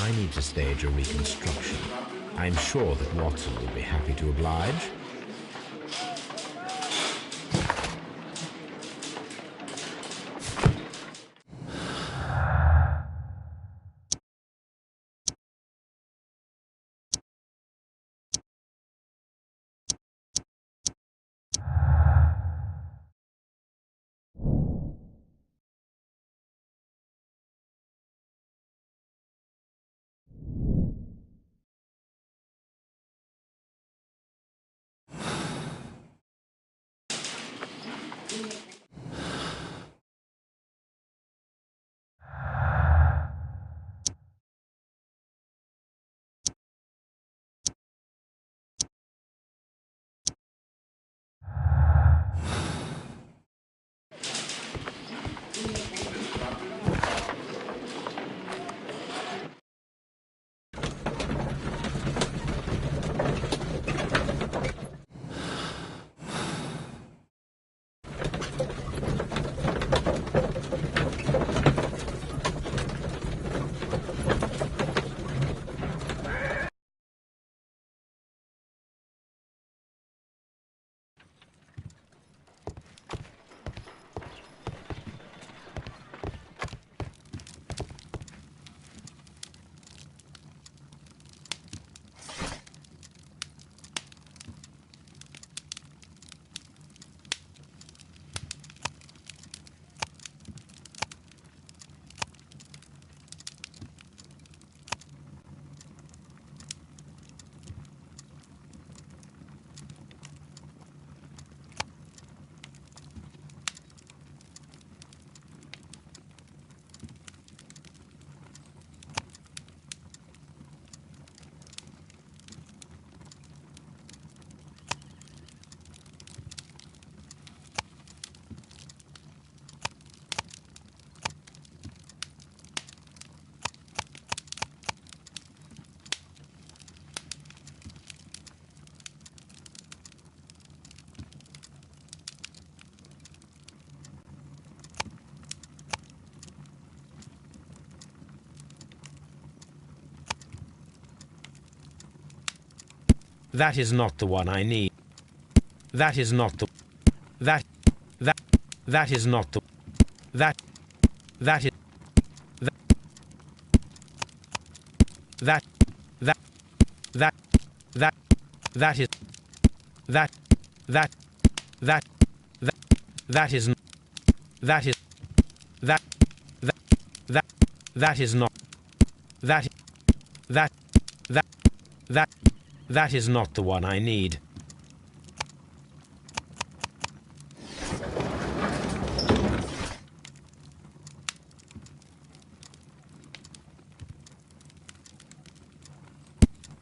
I need to stage a reconstruction. I'm sure that Watson will be happy to oblige. That is not the one I need. That is not the... That is not the... That is... That is... That is... That is... That is not... That is not the one I need.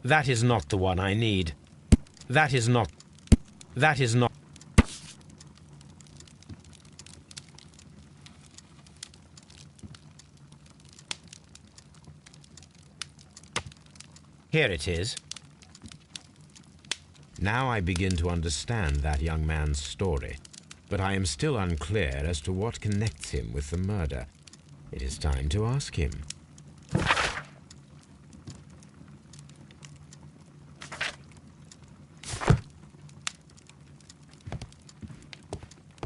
That is not the one I need. That is not... That is not... Here it is. Now I begin to understand that young man's story, but I am still unclear as to what connects him with the murder. It is time to ask him.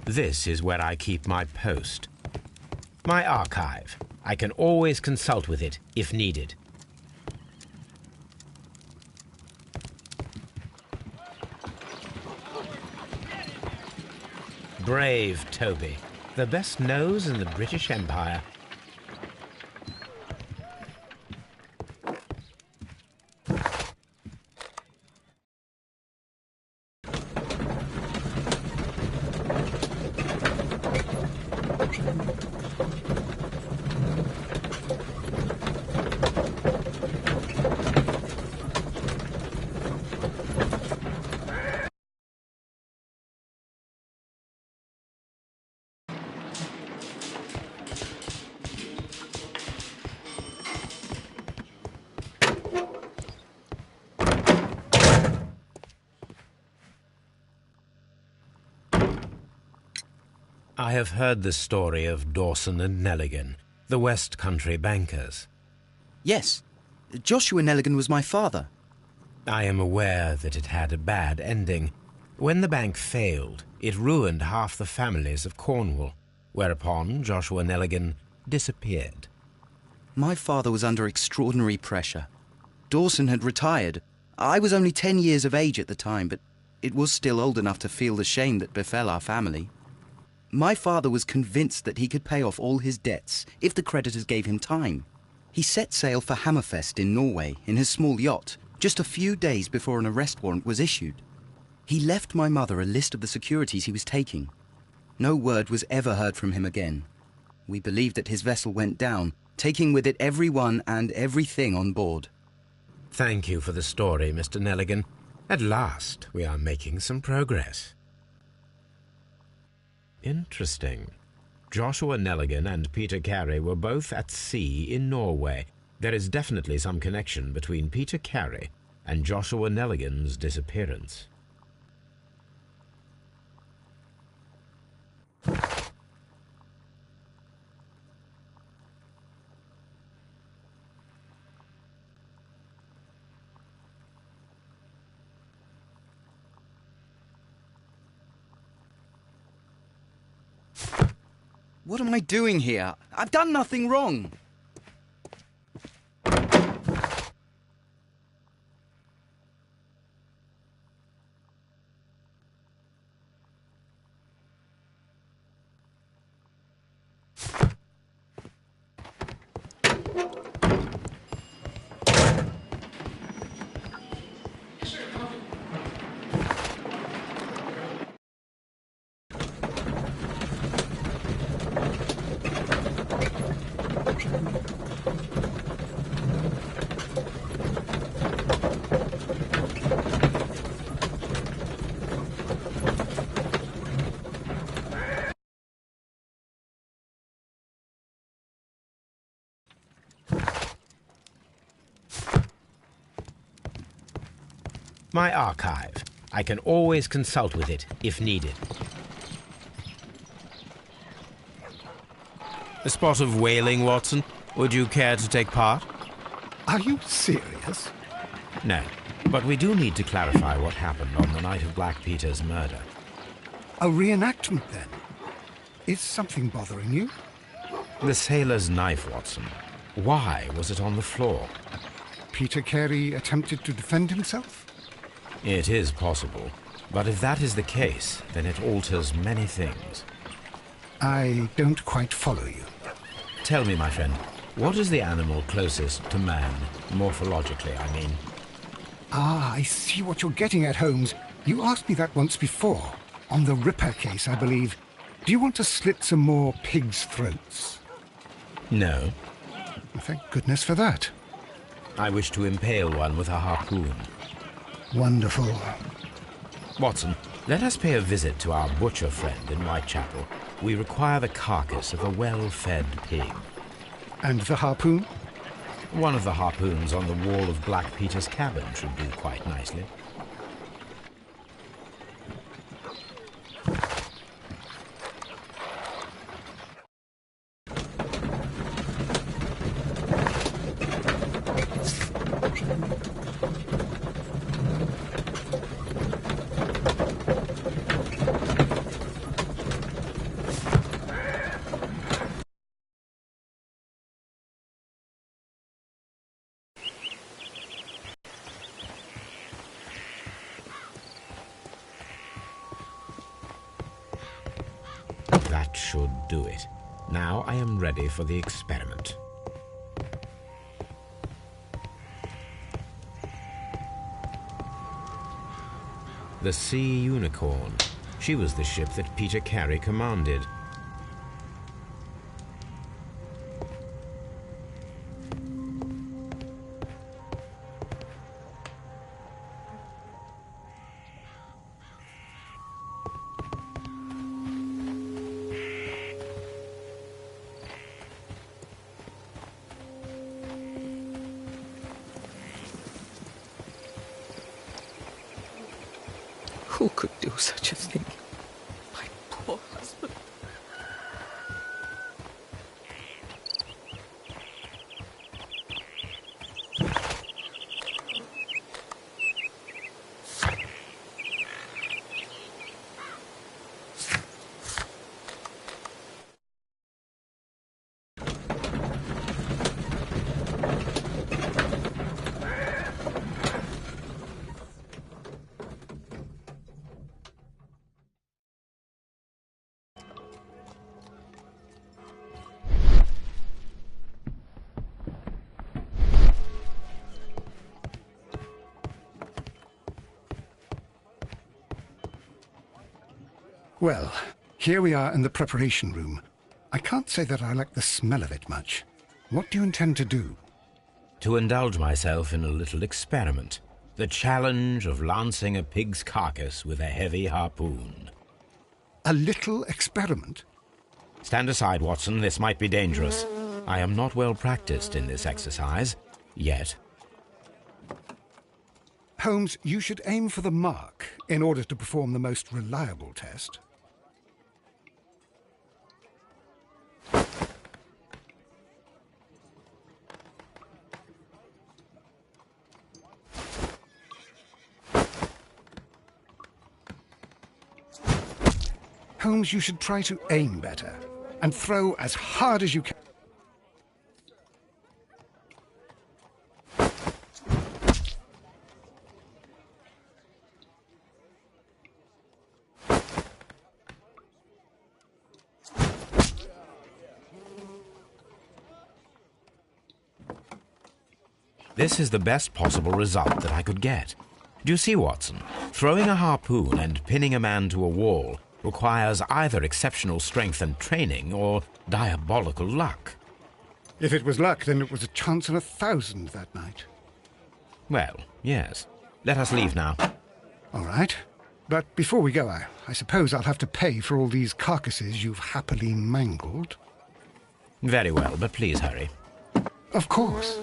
This is where I keep my post. My archive. I can always consult with it if needed. Brave Toby, the best nose in the British Empire. I have heard the story of Dawson and Nelligan, the West Country bankers. Yes, Joshua Nelligan was my father. I am aware that it had a bad ending. When the bank failed, it ruined half the families of Cornwall, whereupon Joshua Nelligan disappeared. My father was under extraordinary pressure. Dawson had retired. I was only 10 years of age at the time, but it was still old enough to feel the shame that befell our family. My father was convinced that he could pay off all his debts if the creditors gave him time. He set sail for Hammerfest in Norway in his small yacht, just a few days before an arrest warrant was issued. He left my mother a list of the securities he was taking. No word was ever heard from him again. We believe that his vessel went down, taking with it everyone and everything on board. Thank you for the story, Mr. Nelligan. At last, we are making some progress. Interesting. Joshua Nelligan and Peter Carey were both at sea in Norway. There is definitely some connection between Peter Carey and Joshua Nelligan's disappearance. What am I doing here? I've done nothing wrong. My archive. I can always consult with it, if needed. A spot of whaling, Watson. Would you care to take part? Are you serious? No, but we do need to clarify what happened on the night of Black Peter's murder. A reenactment, then? Is something bothering you? The sailor's knife, Watson. Why was it on the floor? Peter Carey attempted to defend himself? It is possible, but if that is the case, then it alters many things. I don't quite follow you. Tell me, my friend, what is the animal closest to man, morphologically, I mean? Ah, I see what you're getting at, Holmes. You asked me that once before. On the Ripper case, I believe. Do you want to slit some more pigs' throats? No. Thank goodness for that. I wish to impale one with a harpoon. Wonderful. Watson, let us pay a visit to our butcher friend in Whitechapel. We require the carcass of a well-fed pig. And the harpoon? One of the harpoons on the wall of Black Peter's cabin should do quite nicely. That should do it. Now I am ready for the experiment. The Sea Unicorn. She was the ship that Peter Carey commanded. Who could do such a thing? My poor husband. Well, here we are in the preparation room. I can't say that I like the smell of it much. What do you intend to do? To indulge myself in a little experiment. The challenge of lancing a pig's carcass with a heavy harpoon. A little experiment? Stand aside, Watson. This might be dangerous. I am not well practiced in this exercise. Yet. Holmes, you should aim for the mark in order to perform the most reliable test. Holmes, you should try to aim better and throw as hard as you can. This is the best possible result that I could get. Do you see, Watson? Throwing a harpoon and pinning a man to a wall requires either exceptional strength and training or diabolical luck. If it was luck, then it was a chance in 1,000 that night. Well, yes. Let us leave now. All right. But before we go, I suppose I'll have to pay for all these carcasses you've happily mangled. Very well, but please hurry. Of course.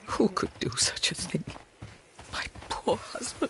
Who could do such a thing? My poor husband.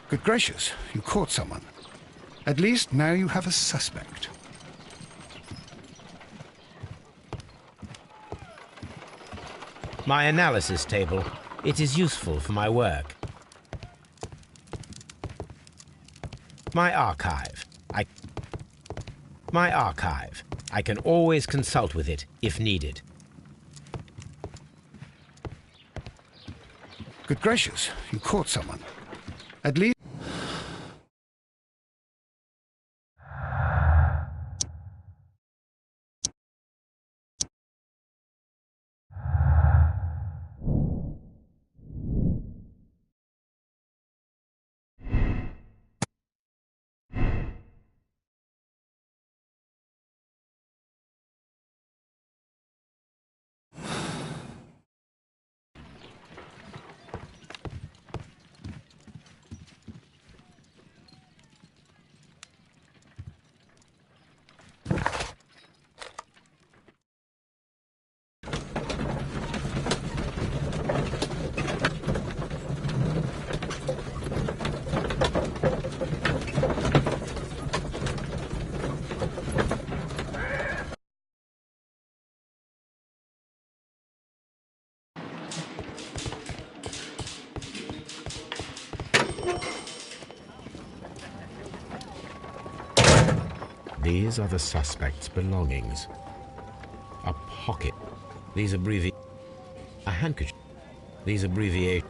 Good gracious, you caught someone. At least now you have a suspect. My analysis table. It is useful for my work. My archive. My archive. I can always consult with it if needed. Good gracious, you caught someone. At least... These are the suspect's belongings. A pocket. These abbreviations. A handkerchief. These abbreviations.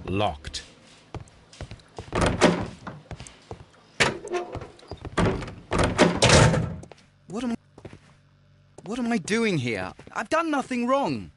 Locked. What am I doing here? I've done nothing wrong.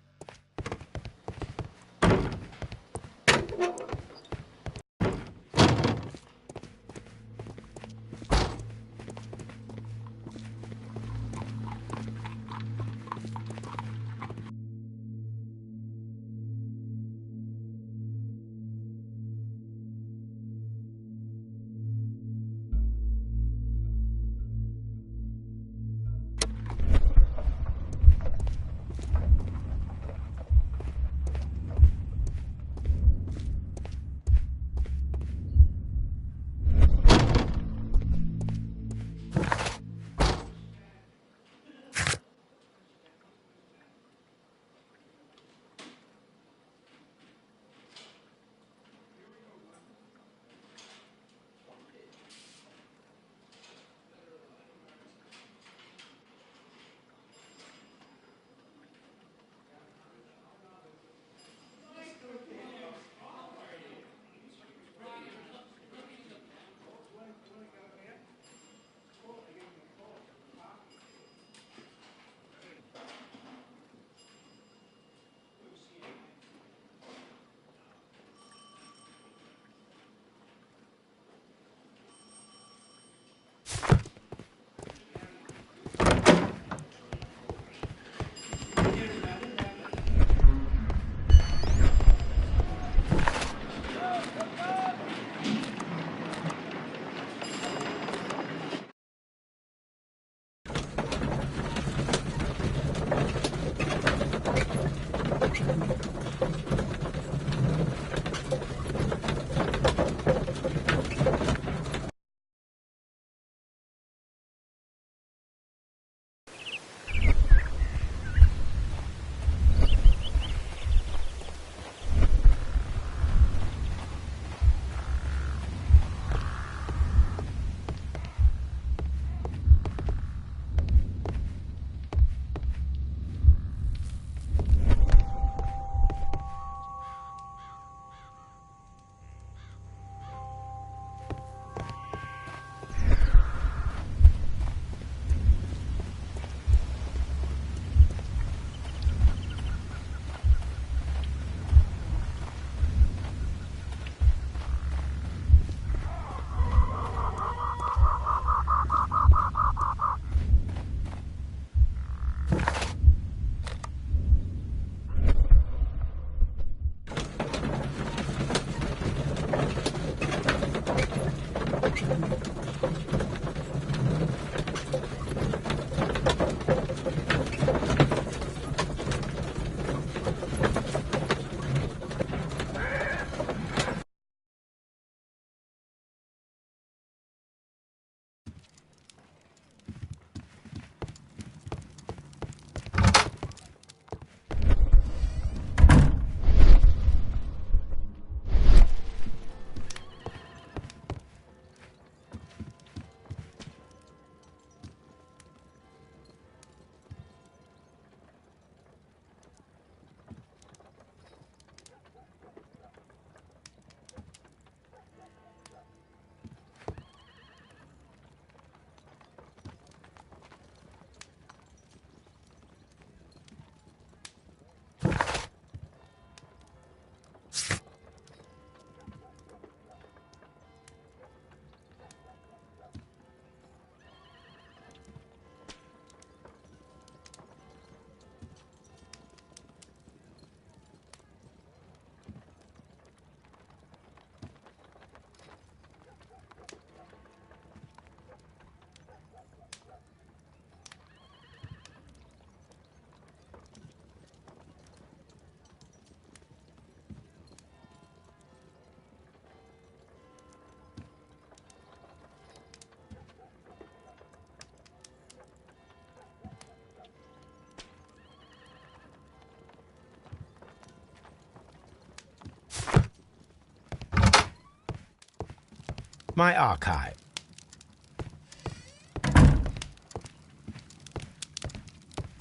My archive.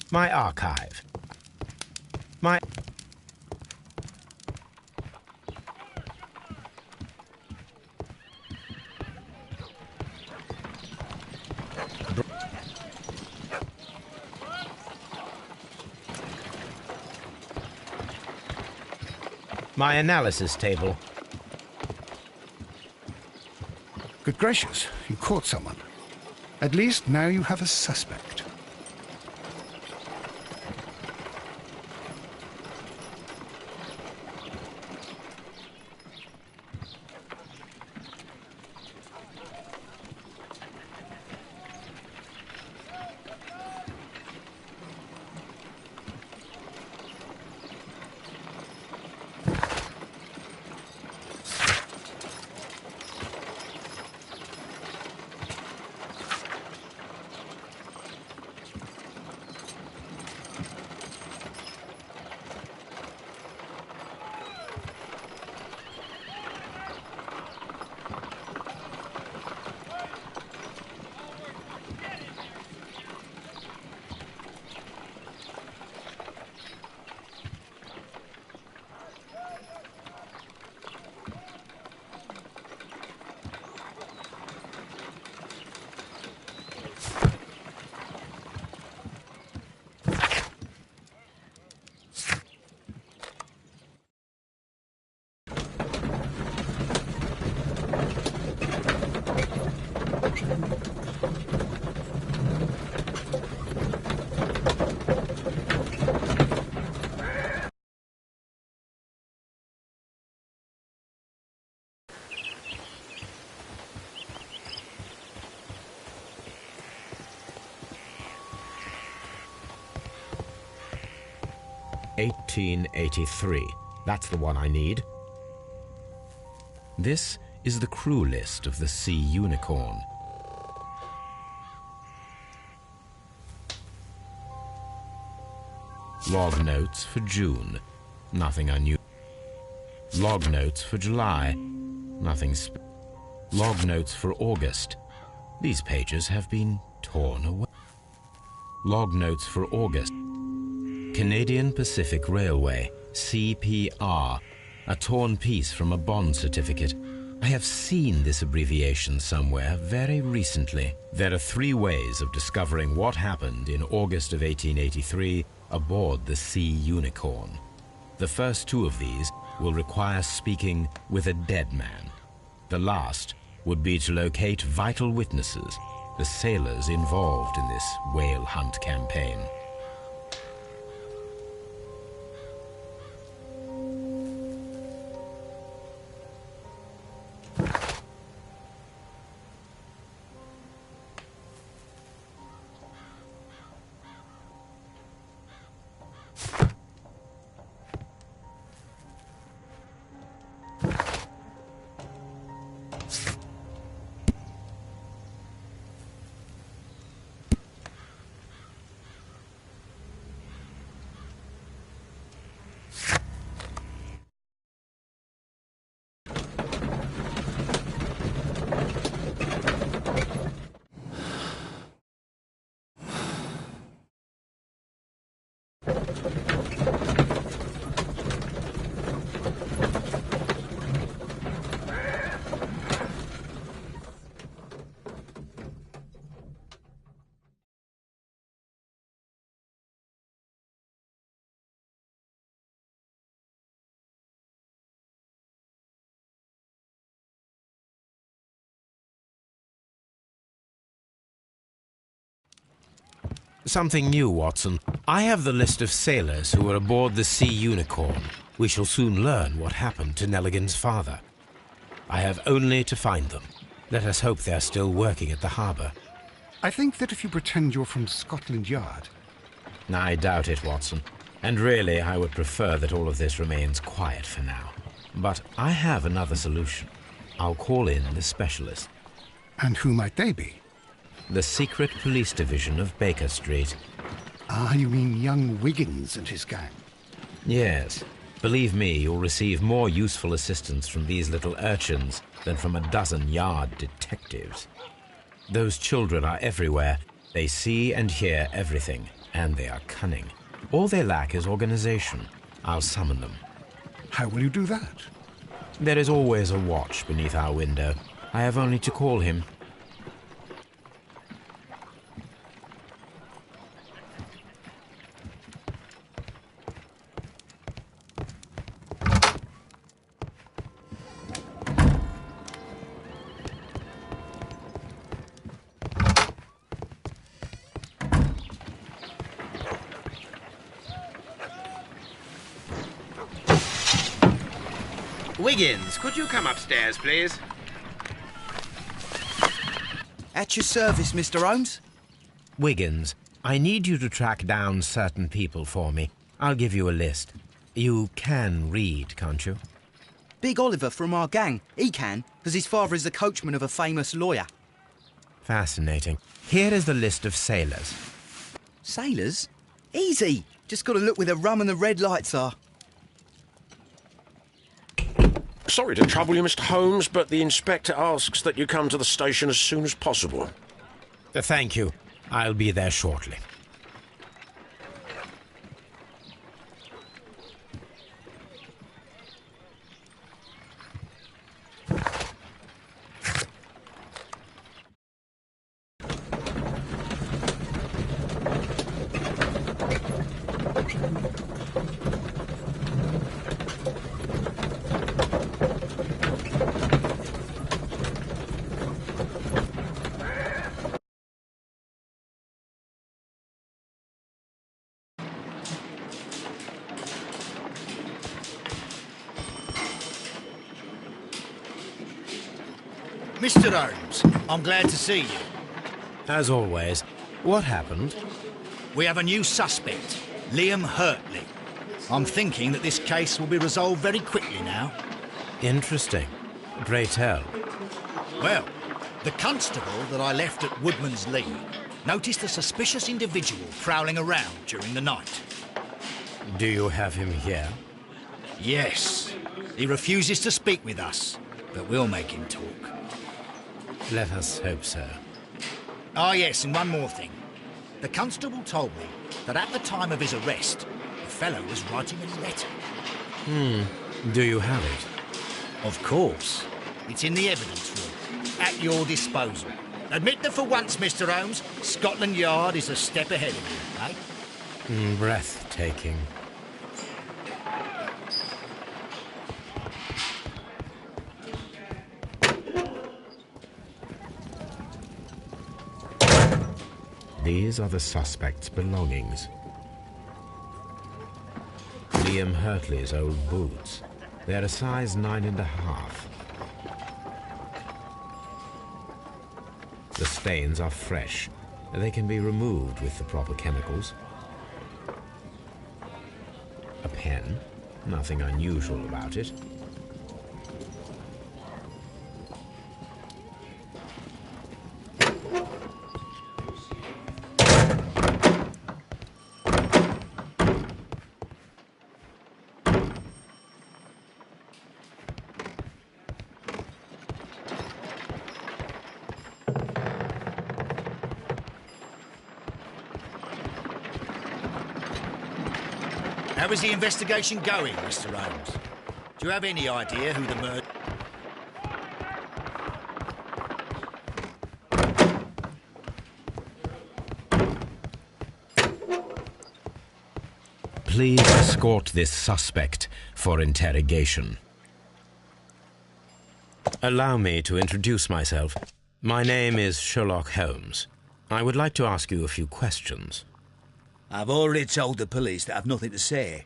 My archive. My... My analysis table. Good gracious, you caught someone. At least now you have a suspect. (1883). That's the one I need. This is the crew list of the Sea Unicorn. Log notes for June. Nothing unusual. Log notes for July. Nothing Log notes for August. These pages have been torn away. Log notes for August. Canadian Pacific Railway, CPR, a torn piece from a bond certificate. I have seen this abbreviation somewhere very recently. There are 3 ways of discovering what happened in August of 1883 aboard the Sea Unicorn. The first 2 of these will require speaking with a dead man. The last would be to locate vital witnesses, the sailors involved in this whale hunt campaign. Something new, Watson. I have the list of sailors who were aboard the Sea Unicorn. We shall soon learn what happened to Nelligan's father. I have only to find them. Let us hope they are still working at the harbour. I think that if you pretend you're from Scotland Yard... I doubt it, Watson. And really, I would prefer that all of this remains quiet for now. But I have another solution. I'll call in the specialist. And who might they be? The secret police division of Baker Street. Ah, you mean young Wiggins and his gang? Yes. Believe me, you'll receive more useful assistance from these little urchins than from a dozen yard detectives. Those children are everywhere. They see and hear everything, and they are cunning. All they lack is organization. I'll summon them. How will you do that? There is always a watch beneath our window. I have only to call him. Wiggins, could you come upstairs, please? At your service, Mr. Holmes. Wiggins, I need you to track down certain people for me. I'll give you a list. You can read, can't you? Big Oliver from our gang. He can, because his father is the coachman of a famous lawyer. Fascinating. Here is the list of sailors. Sailors? Easy. Just got to look where the rum and the red lights are. Sorry to trouble you, Mr. Holmes, but the inspector asks that you come to the station as soon as possible. Thank you. I'll be there shortly. Mr. Holmes, I'm glad to see you. As always. What happened? We have a new suspect, Liam Hurtley. I'm thinking that this case will be resolved very quickly now. Interesting. Pray tell. Well, the constable that I left at Woodman's Lee noticed a suspicious individual prowling around during the night. Do you have him here? Yes. He refuses to speak with us, but we'll make him talk. Let us hope so. Ah, yes, and one more thing. The constable told me that at the time of his arrest, the fellow was writing a letter. Do you have it? Of course. It's in the evidence room, at your disposal. Admit that for once, Mr. Holmes, Scotland Yard is a step ahead of you, eh? Breathtaking. These are the suspect's belongings. Liam Hurtley's old boots. They're a size 9.5. The stains are fresh. They can be removed with the proper chemicals. A pen. Nothing unusual about it. How is the investigation going, Mr. Holmes? Do you have any idea who the murderer... Please escort this suspect for interrogation. Allow me to introduce myself. My name is Sherlock Holmes. I would like to ask you a few questions. I've already told the police that I've nothing to say.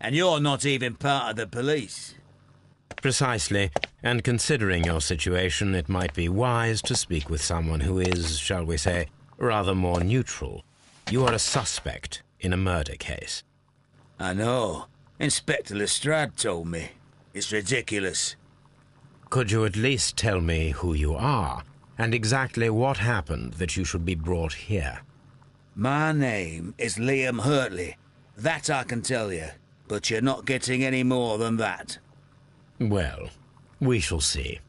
And you're not even part of the police. Precisely. And considering your situation, it might be wise to speak with someone who is, shall we say, rather more neutral. You are a suspect in a murder case. I know. Inspector Lestrade told me. It's ridiculous. Could you at least tell me who you are, and exactly what happened that you should be brought here? My name is Liam Hurtley. That I can tell you. but you're not getting any more than that. Well, we shall see.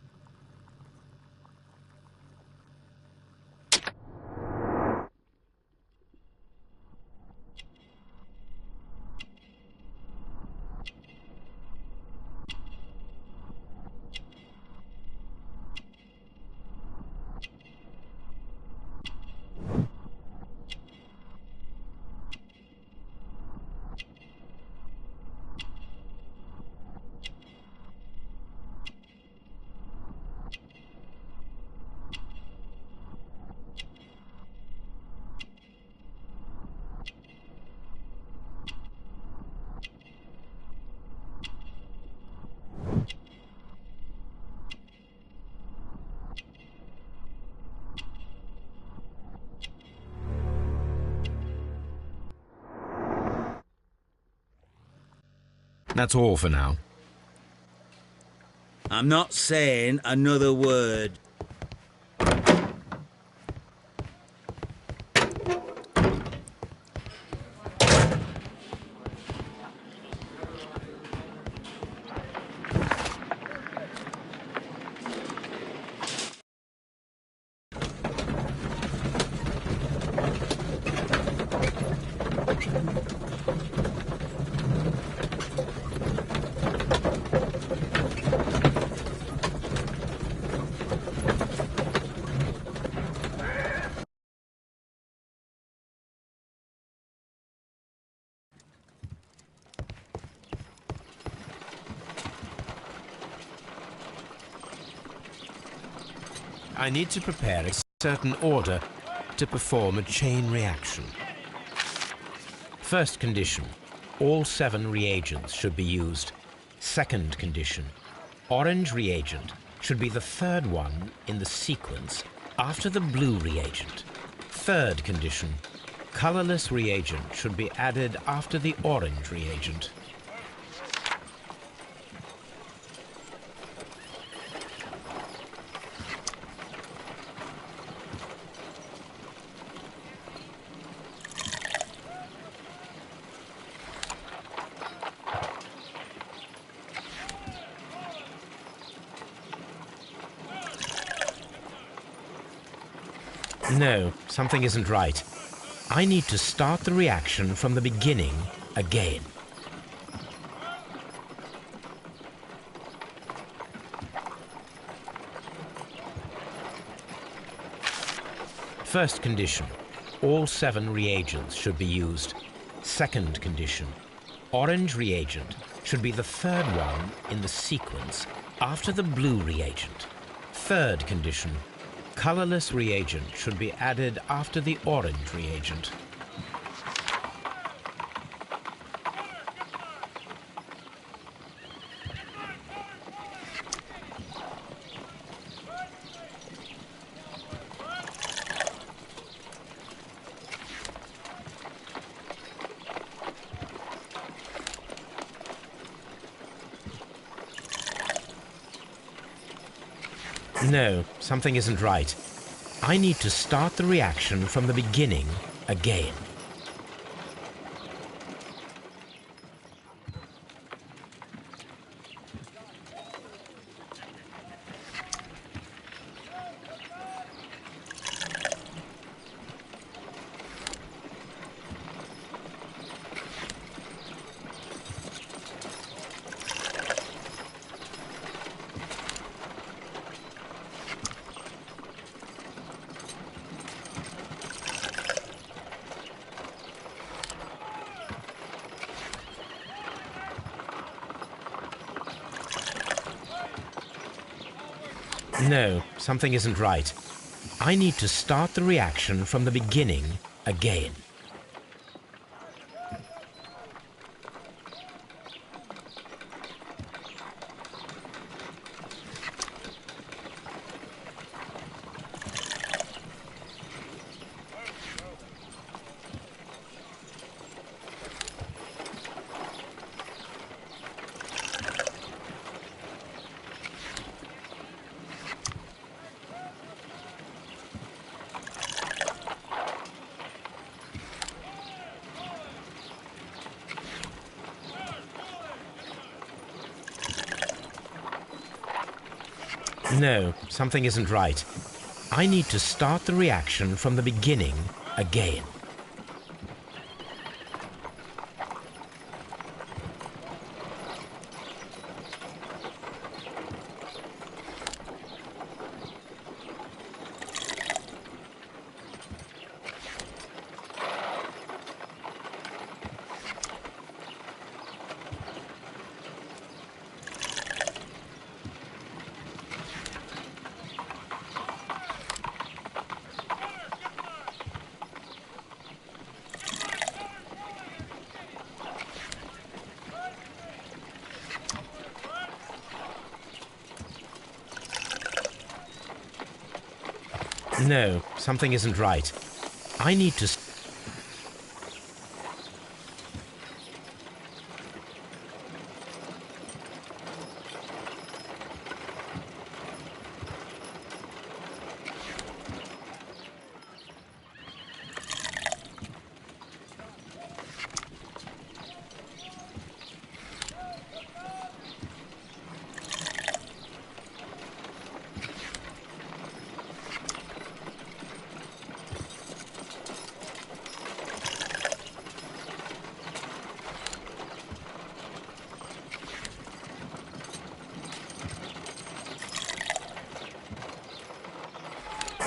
That's all for now. I'm not saying another word. I need to prepare a certain order to perform a chain reaction. First condition, all 7 reagents should be used. Second condition, orange reagent should be the third one in the sequence after the blue reagent. Third condition, colorless reagent should be added after the orange reagent. No, something isn't right. I need to start the reaction from the beginning again. First condition, all 7 reagents should be used. Second condition, orange reagent should be the third one in the sequence after the blue reagent. Third condition, colorless reagent should be added after the orange reagent. No, something isn't right. I need to start the reaction from the beginning again. No, something isn't right. I need to start the reaction from the beginning again. No, something isn't right. I need to start the reaction from the beginning again. No, something isn't right. I need to...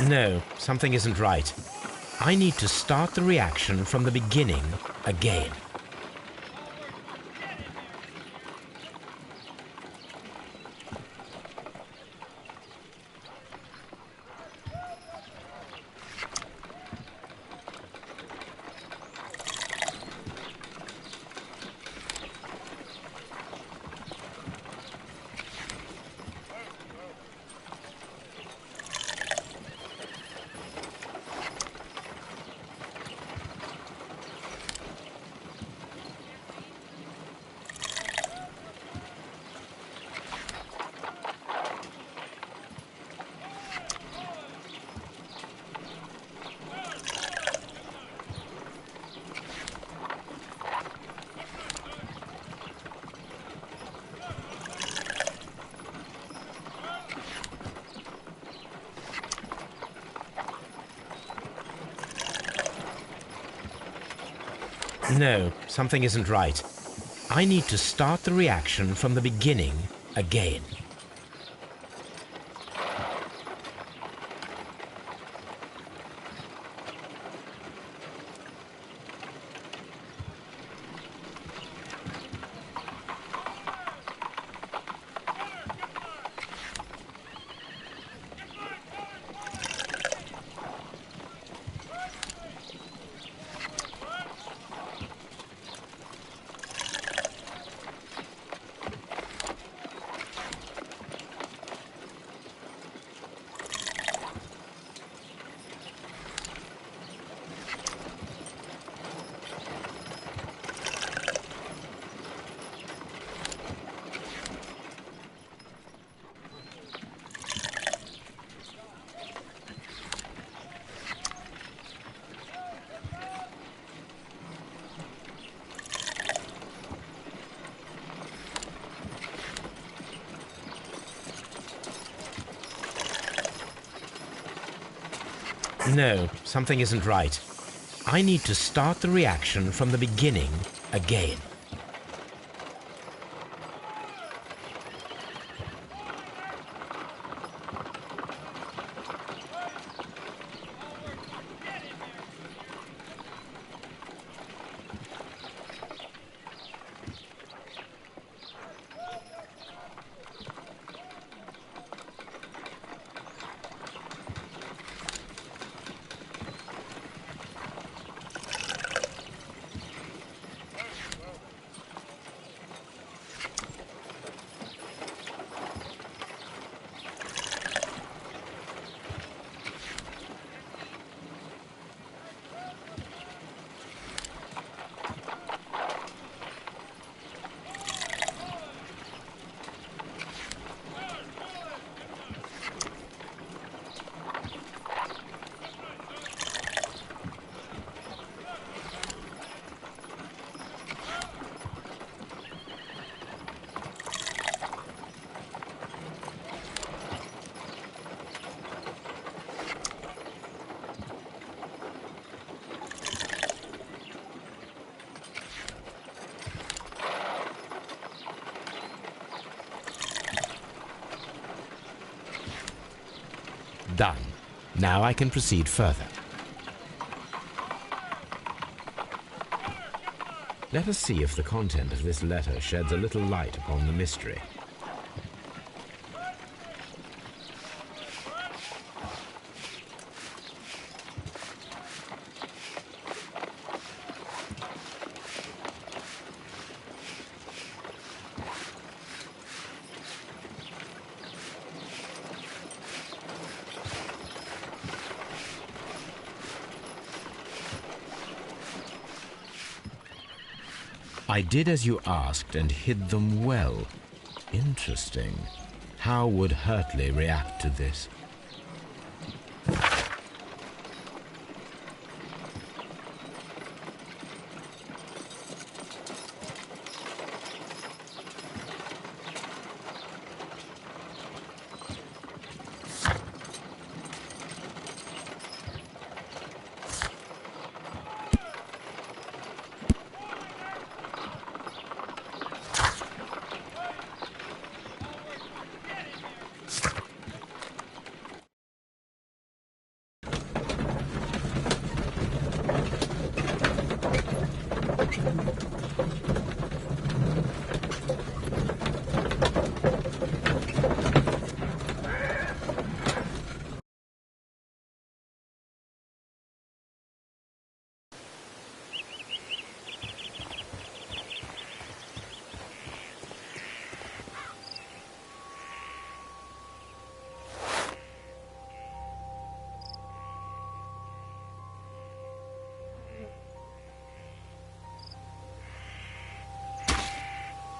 No, something isn't right. I need to start the reaction from the beginning again. No, something isn't right. I need to start the reaction from the beginning again. No, something isn't right. I need to start the reaction from the beginning again. done. Now I can proceed further. Let us see if the content of this letter sheds a little light upon the mystery. I did as you asked and hid them well. Interesting. How would Hurtley react to this?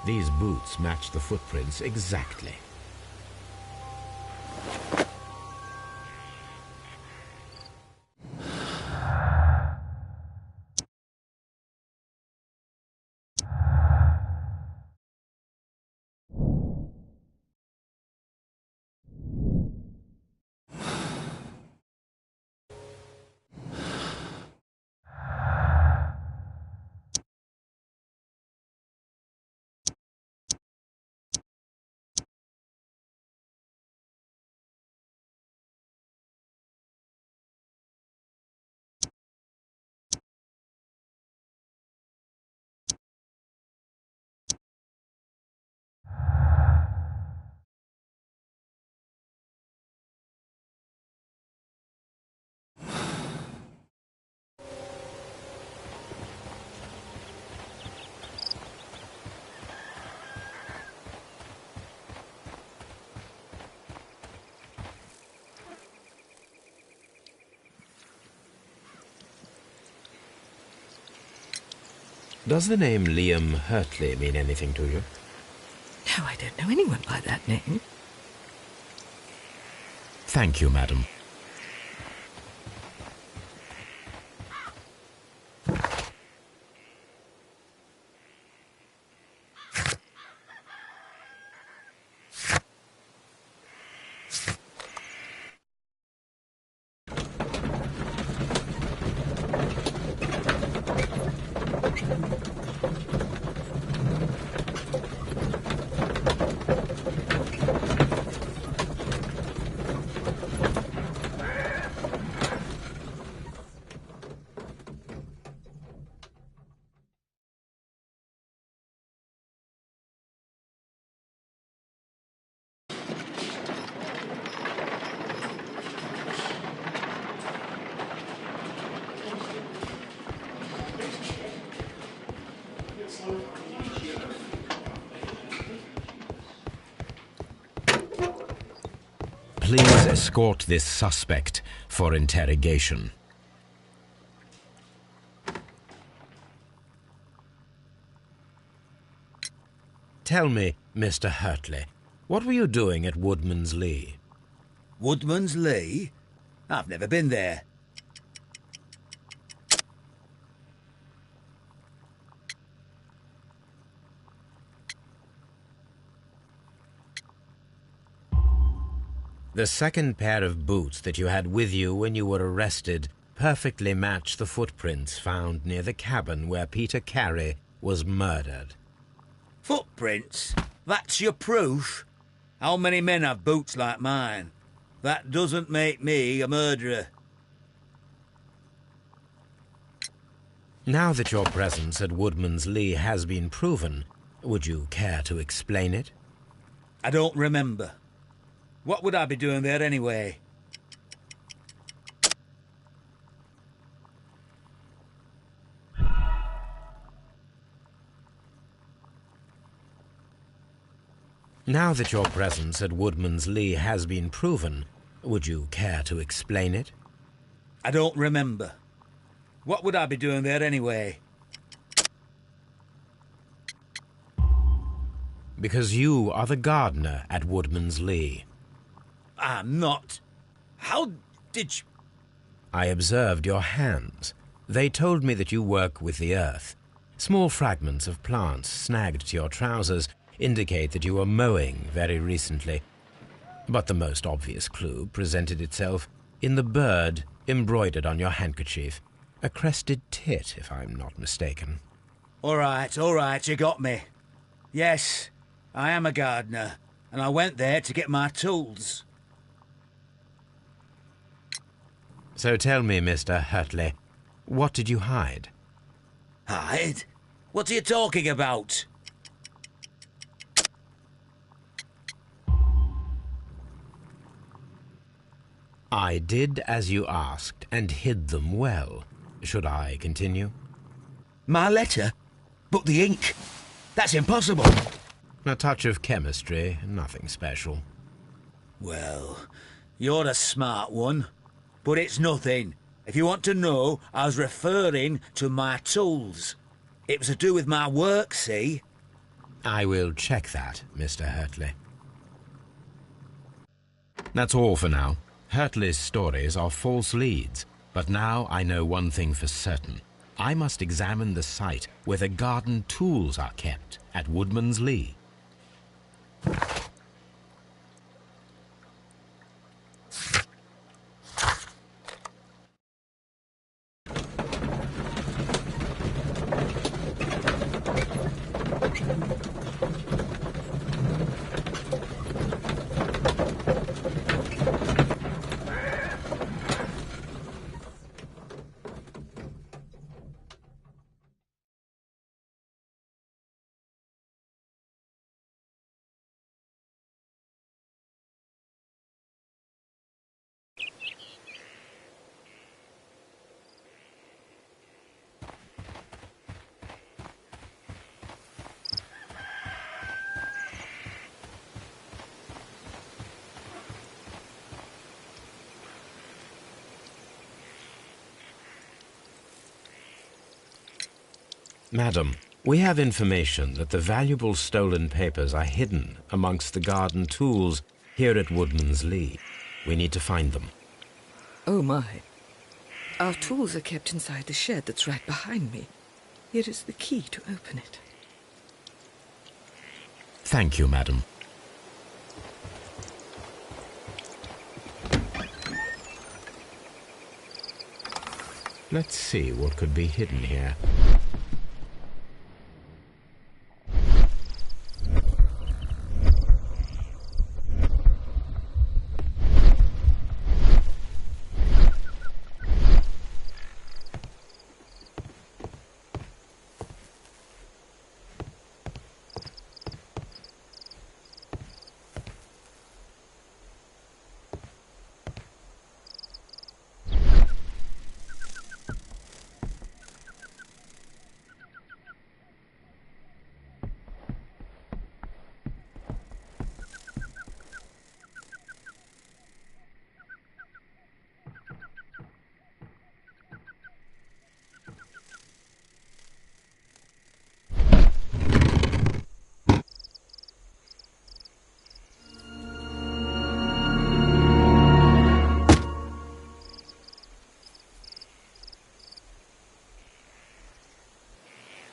These boots match the footprints exactly. Does the name Liam Hurtley mean anything to you? No, I don't know anyone by that name. Thank you, madam. Please escort this suspect for interrogation. Tell me, Mr. Hurtley, what were you doing at Woodman's Lee? Woodman's Lee? I've never been there. The second pair of boots that you had with you when you were arrested perfectly match the footprints found near the cabin where Peter Carey was murdered. Footprints? That's your proof? How many men have boots like mine? That doesn't make me a murderer. Now that your presence at Woodman's Lee has been proven, would you care to explain it? I don't remember. What would I be doing there anyway? Now that your presence at Woodman's Lee has been proven, would you care to explain it? I don't remember. What would I be doing there anyway? Because you are the gardener at Woodman's Lee. I'm not. How did you... I observed your hands. They told me that you work with the earth. Small fragments of plants snagged to your trousers indicate that you were mowing very recently. But the most obvious clue presented itself in the bird embroidered on your handkerchief. A crested tit, if I'm not mistaken. All right, you got me. Yes, I am a gardener, and I went there to get my tools. So tell me, Mr. Hurtley, what did you hide? Hide? What are you talking about? I did as you asked and hid them well. Should I continue? My letter? But the ink? That's impossible. A touch of chemistry, nothing special. Well, you're a smart one. But it's nothing. If you want to know, I was referring to my tools. It was to do with my work, see? I will check that, Mr. Hurtley. That's all for now. Hurtley's stories are false leads, but now I know one thing for certain. I must examine the site where the garden tools are kept at Woodman's Lee. Madam, we have information that the valuable stolen papers are hidden amongst the garden tools here at Woodman's Lee. We need to find them. Oh, my. Our tools are kept inside the shed that's right behind me. Here is the key to open it. Thank you, madam. Let's see what could be hidden here.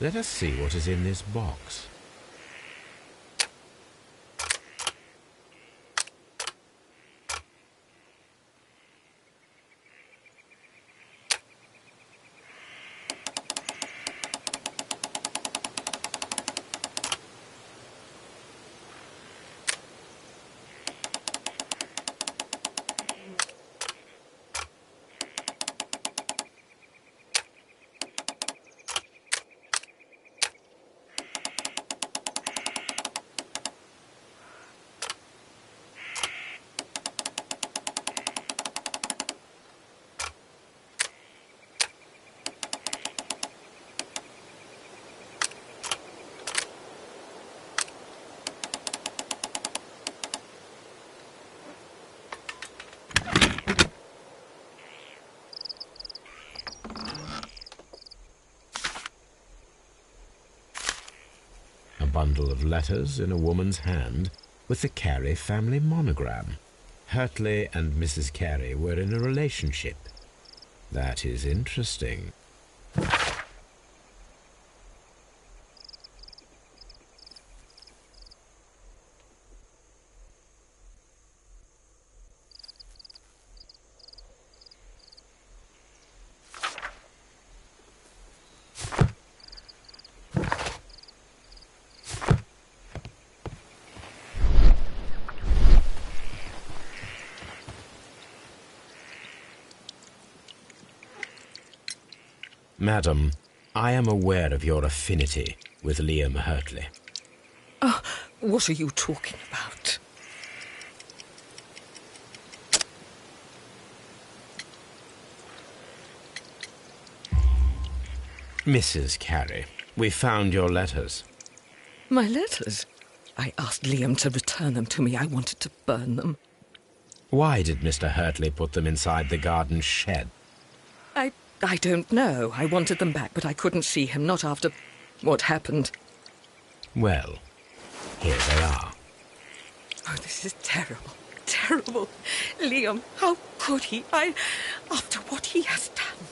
Let us see what is in this box. bundle of letters in a woman's hand with the Carey family monogram. Hurtley and Mrs. Carey were in a relationship. That is interesting. Madam, I am aware of your affinity with Liam Hurtley. Oh, what are you talking about? Mrs. Carey, we found your letters. My letters? I asked Liam to return them to me. I wanted to burn them. Why did Mr. Hurtley put them inside the garden shed? I don't know. I wanted them back, but I couldn't see him, not after what happened. Well, here they are. Oh, this is terrible. Terrible. Liam, how could he? After what he has done.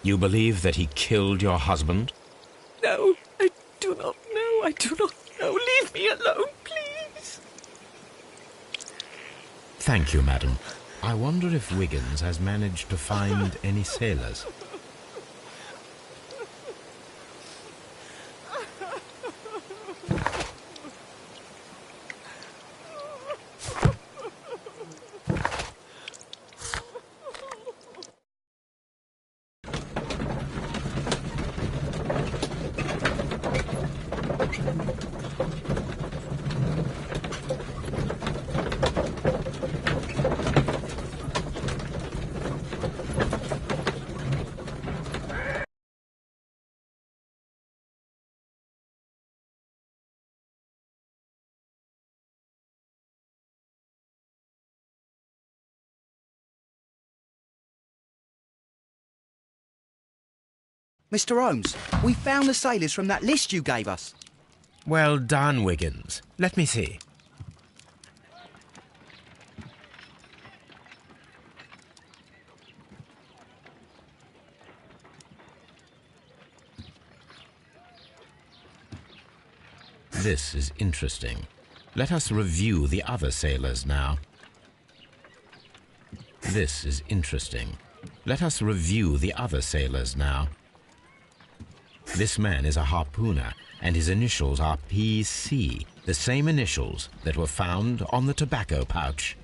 You believe that he killed your husband? No, I do not know. I do not know. Leave me alone, please. Thank you, madam. I wonder if Wiggins has managed to find any sailors. Mr. Holmes, we found the sailors from that list you gave us. Well done, Wiggins. Let me see. This is interesting. Let us review the other sailors now. This is interesting. Let us review the other sailors now. This man is a harpooner, and his initials are PC, the same initials that were found on the tobacco pouch.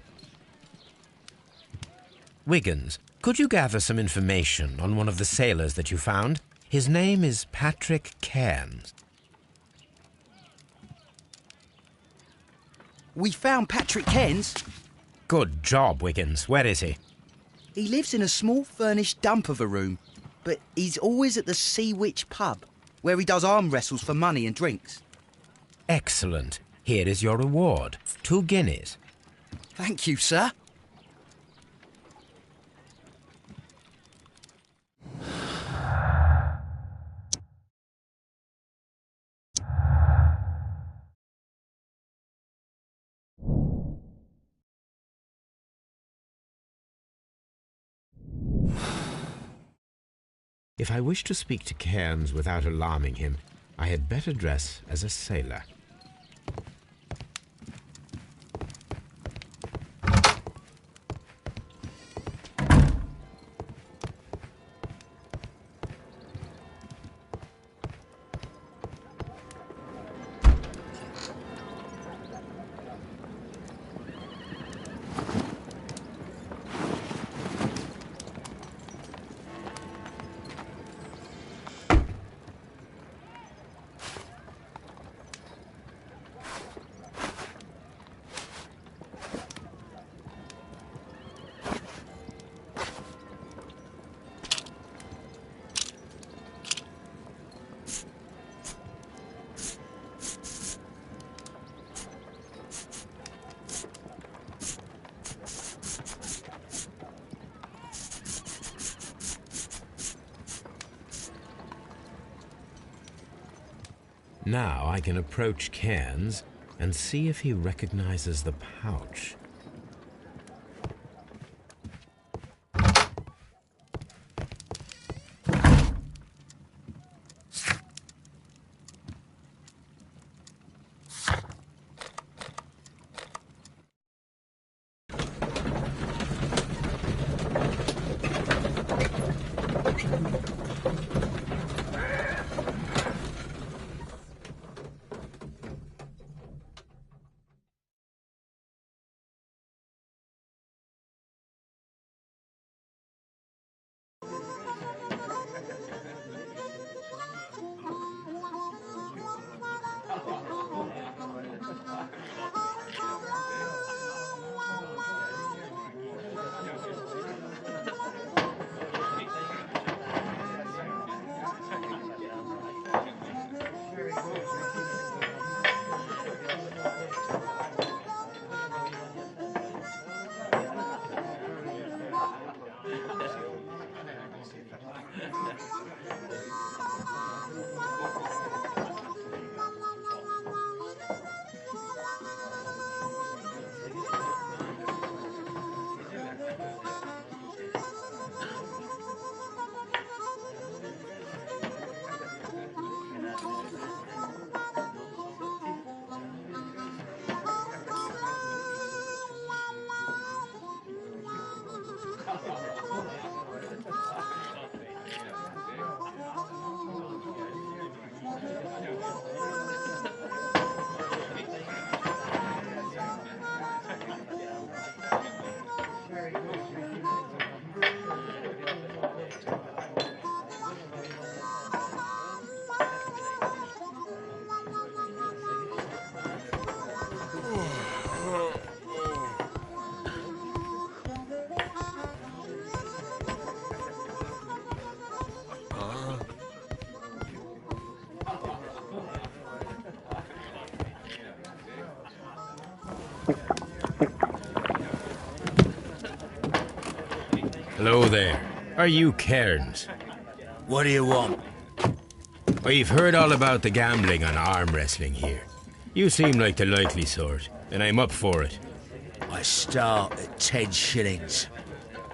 Wiggins, could you gather some information on one of the sailors that you found? His name is Patrick Cairns. We found Patrick Cairns. Good job, Wiggins. Where is he? He lives in a small furnished dump of a room, but he's always at the Sea Witch pub, where he does arm wrestles for money and drinks. Excellent. Here is your reward. 2 guineas. Thank you, sir. If I wish to speak to Cairns without alarming him, I had better dress as a sailor. Now I can approach Cairns and see if he recognizes the pouch. Hello there. Are you Cairns? What do you want? We've heard all about the gambling on arm wrestling here. You seem like the likely sort, and I'm up for it. I start at 10 shillings.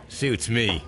Suits me.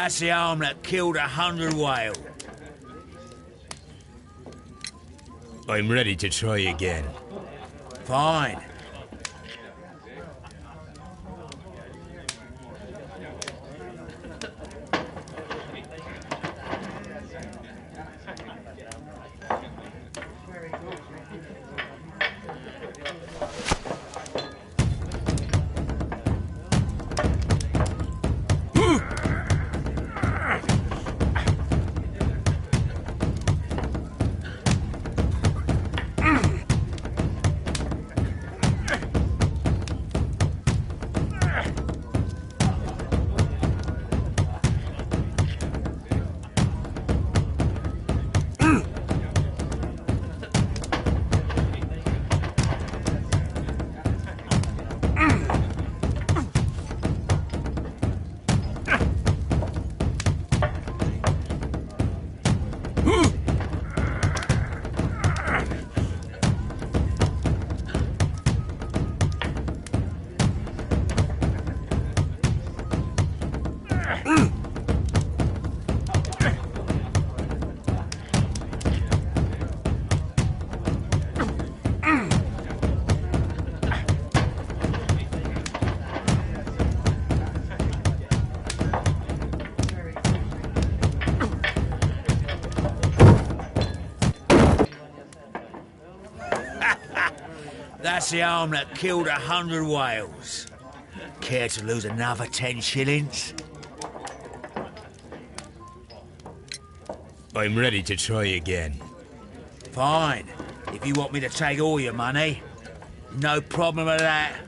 That's the arm that killed 100 whale. I'm ready to try again. Fine. That's the arm that killed 100 whales. Care to lose another 10 shillings? I'm ready to try again. Fine. If you want me to take all your money, no problem with that.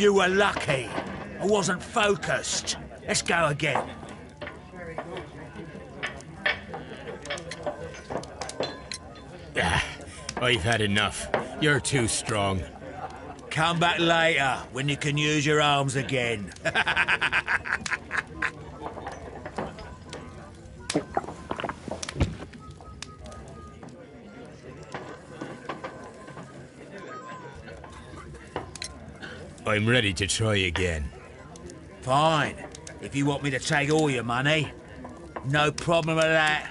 You were lucky. I wasn't focused. Let's go again. I've had enough. You're too strong. Come back later, when you can use your arms again. I'm ready to try again. Fine. If you want me to take all your money, no problem with that.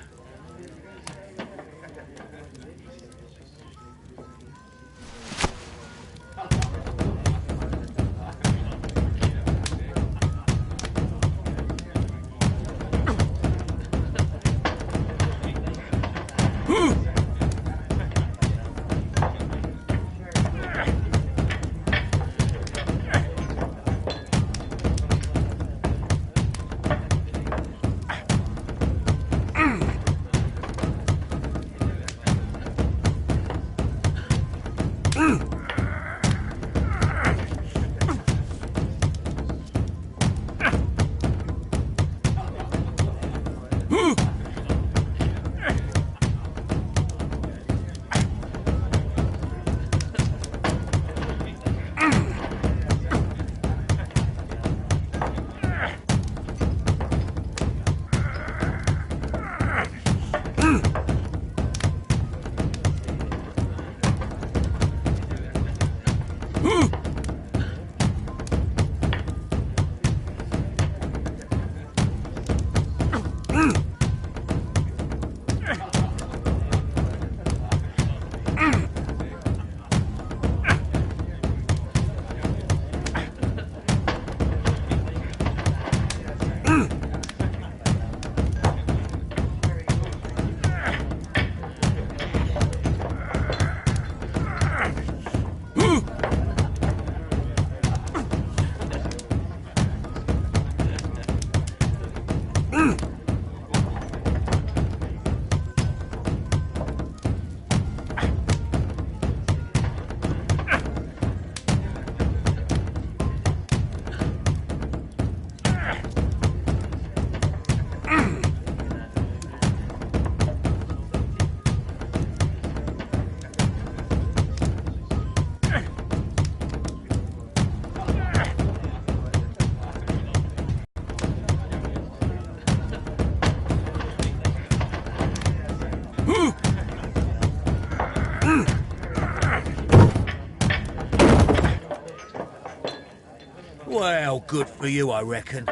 Well, good for you, I reckon.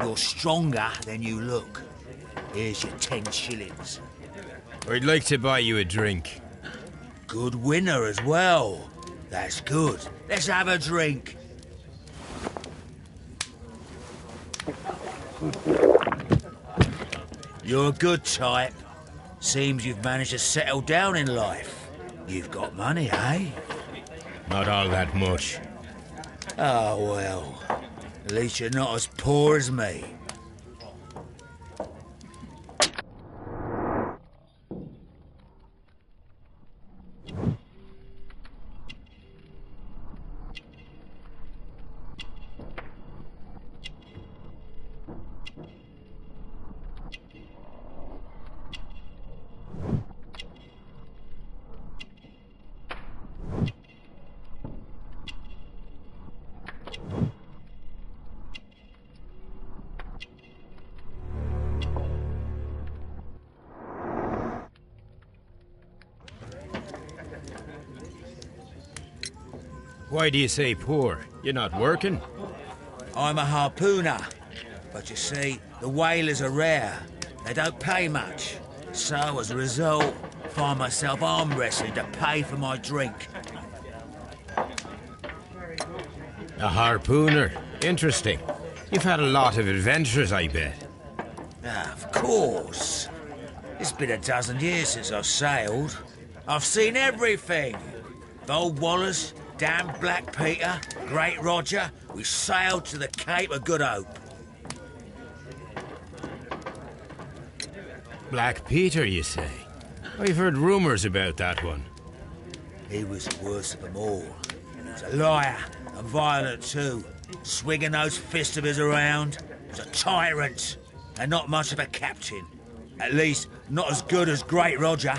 You're stronger than you look. Here's your 10 shillings. I'd like to buy you a drink. Good winner as well. That's good. Let's have a drink. You're a good type. Seems you've managed to settle down in life. You've got money, eh? Not all that much. Oh, well. At least you're not as poor as me. Why do you say poor? You're not working? I'm a harpooner. But you see, the whalers are rare. They don't pay much. So, as a result, I find myself arm wrestling to pay for my drink. A harpooner? Interesting. You've had a lot of adventures, I bet. Of course. It's been a dozen years since I've sailed. I've seen everything. Old Wallace, damn Black Peter, Great Roger, we sailed to the Cape of Good Hope. Black Peter, you say? I've heard rumours about that one. He was the worst of them all. He was a liar, a And violent too. Swinging those fists of his around. He was a tyrant. And not much of a captain. At least, not as good as Great Roger.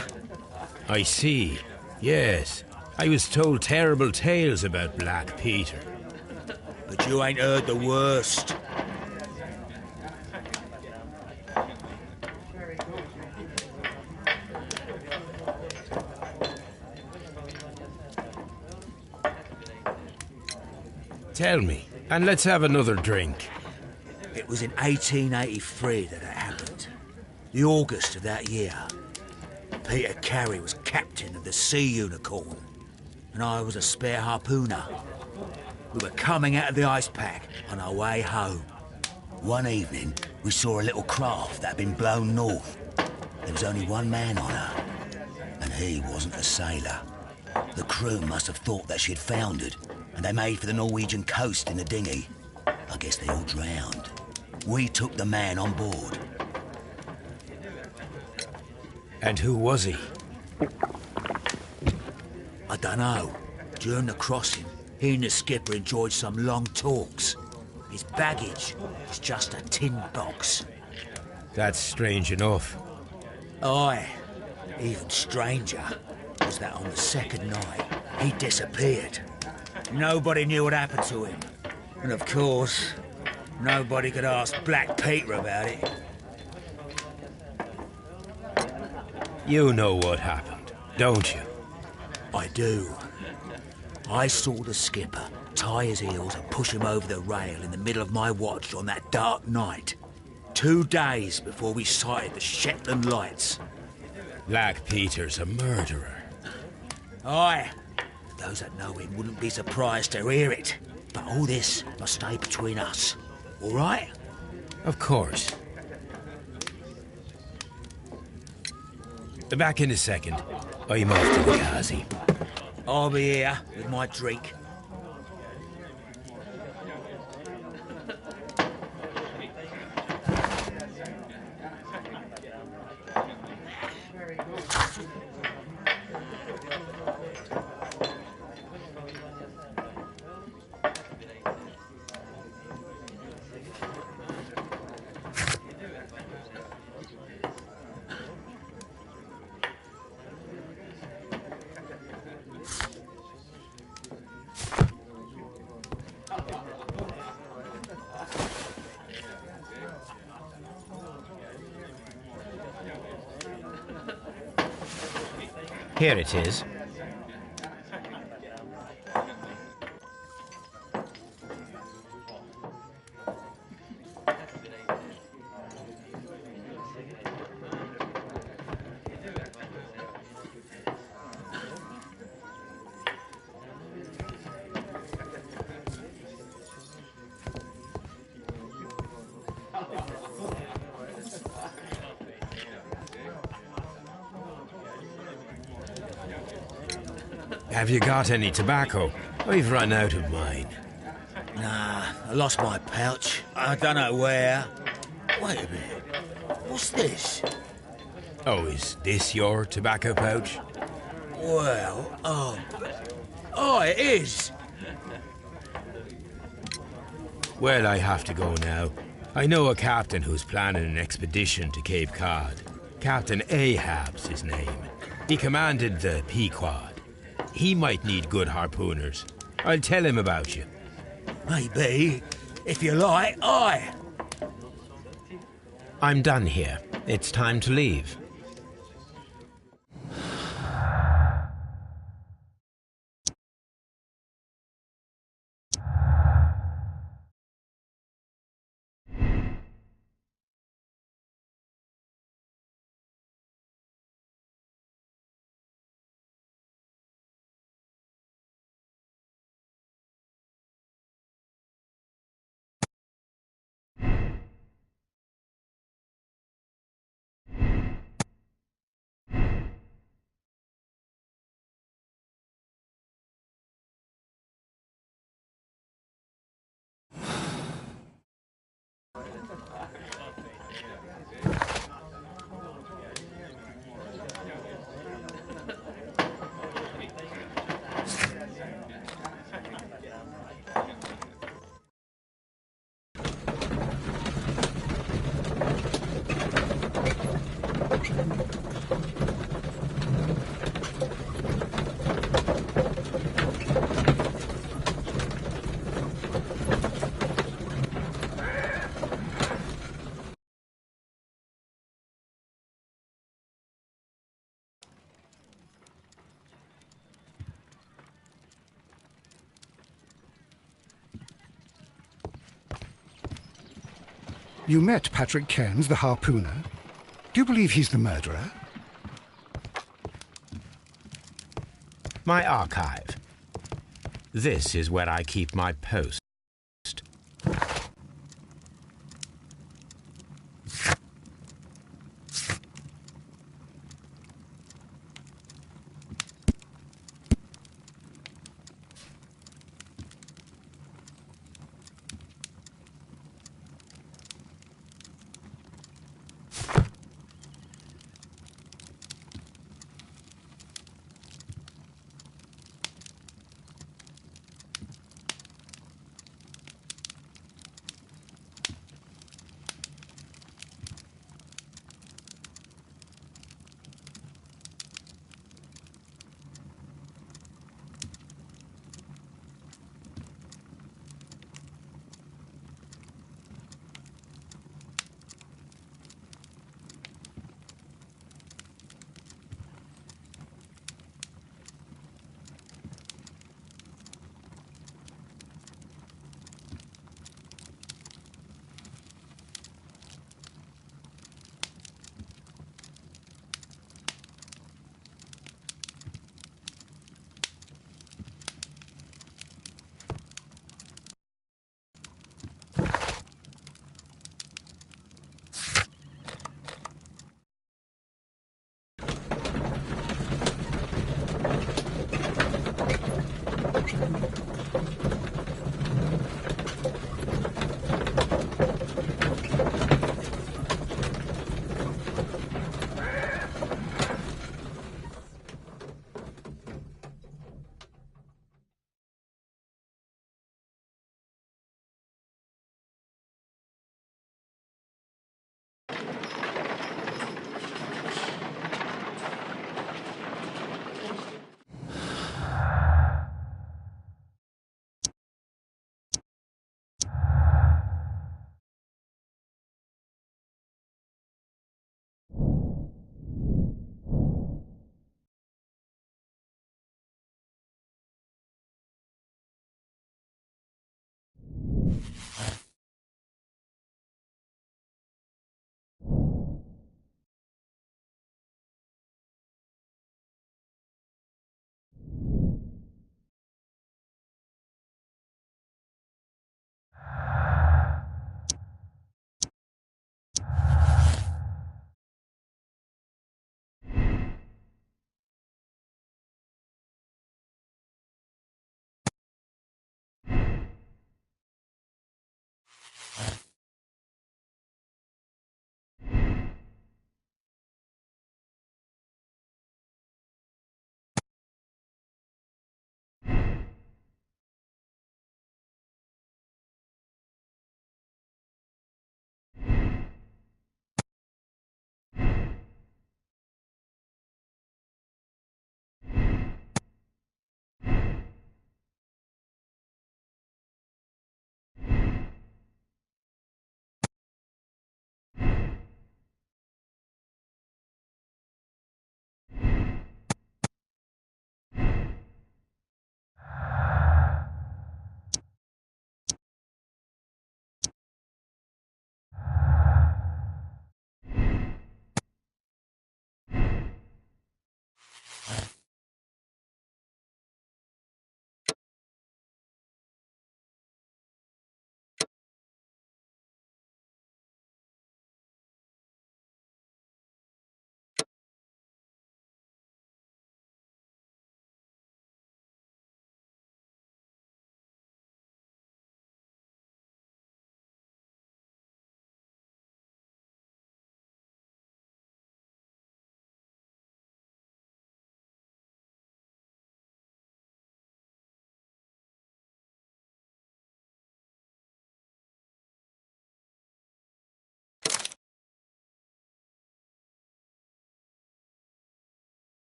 I see. Yes. I was told terrible tales about Black Peter. But you ain't heard the worst. Tell me, and let's have another drink. It was in 1883 that it happened. The August of that year. Peter Carey was captain of the Sea Unicorn, and I was a spare harpooner. We were coming out of the ice pack on our way home. One evening, we saw a little craft that had been blown north. There was only one man on her, and he wasn't a sailor. The crew must have thought that she had foundered, and they made for the Norwegian coast in a dinghy. I guess they all drowned. We took the man on board. And who was he? I dunno. During the crossing, he and the skipper enjoyed some long talks. His baggage was just a tin box. That's strange enough. Aye. Even stranger was that on the second night, he disappeared. Nobody knew what happened to him. And of course, nobody could ask Black Peter about it. You know what happened, don't you? I do. I saw the skipper tie his heels and push him over the rail in the middle of my watch on that dark night. 2 days before we sighted the Shetland lights. Black Peter's a murderer. Aye. Those that know him wouldn't be surprised to hear it. But all this must stay between us. All right? Of course. Back in a second. I'm off to the Ghazi. I'll be here with my drink. Here it is. Have you got any tobacco? I've run out of mine. Nah, I lost my pouch. I don't know where. Wait a minute. What's this? Oh, is this your tobacco pouch? Well, oh, it is. Well, I have to go now. I know a captain who's planning an expedition to Cape Cod. Captain Ahab's his name. He commanded the Pequod. He might need good harpooners. I'll tell him about you. Maybe. If you like, aye. I'm done here. It's time to leave. You met Patrick Cairns, the harpooner. Do you believe he's the murderer? My archive. This is where I keep my post.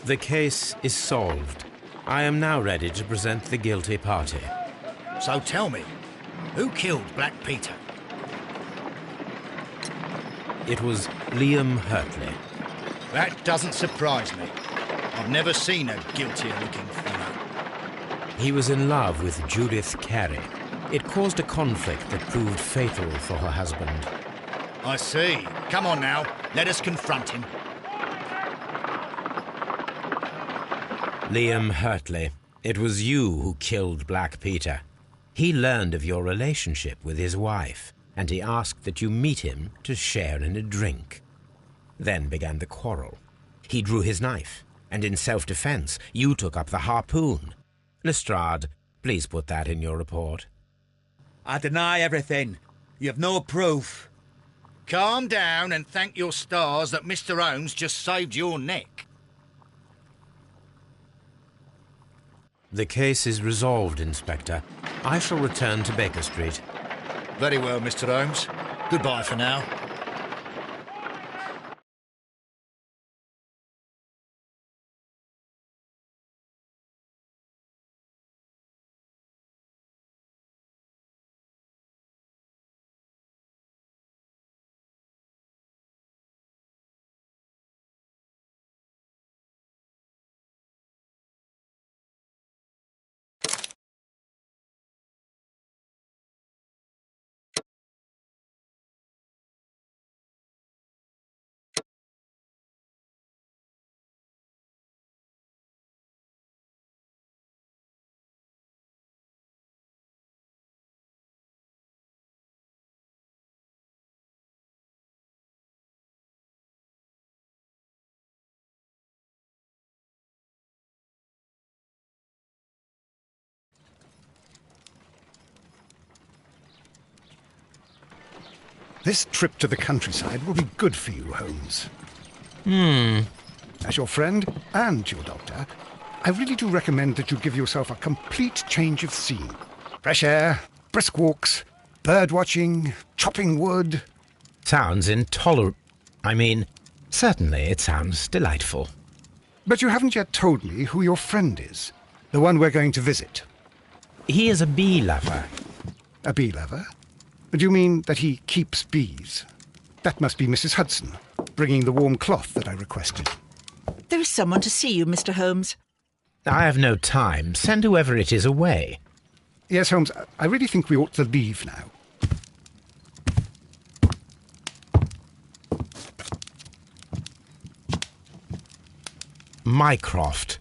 The case is solved. I am now ready to present the guilty party. So tell me, who killed Black Peter? It was Liam Hurtley. That doesn't surprise me. I've never seen a guiltier-looking fellow. He was in love with Judith Carey. It caused a conflict that proved fatal for her husband. I see. Come on now, let us confront him. Liam Hurtley, it was you who killed Black Peter. He learned of your relationship with his wife, and he asked that you meet him to share in a drink. Then began the quarrel. He drew his knife, and in self-defense, you took up the harpoon. Lestrade, please put that in your report. I deny everything. You have no proof. Calm down and thank your stars that Mr. Holmes just saved your neck. The case is resolved, Inspector. I shall return to Baker Street. Very well, Mr. Holmes. Goodbye for now. This trip to the countryside will be good for you, Holmes. As your friend and your doctor, I really do recommend that you give yourself a complete change of scene. Fresh air, brisk walks, bird watching, chopping wood. Sounds intolerable. Certainly it sounds delightful. But you haven't yet told me who your friend is, the one we're going to visit. He is a bee lover. A bee lover? Do you mean that he keeps bees? That must be Mrs. Hudson, bringing the warm cloth that I requested. There is someone to see you, Mr. Holmes. I have no time. Send whoever it is away. Yes, Holmes, I really think we ought to leave now. Mycroft.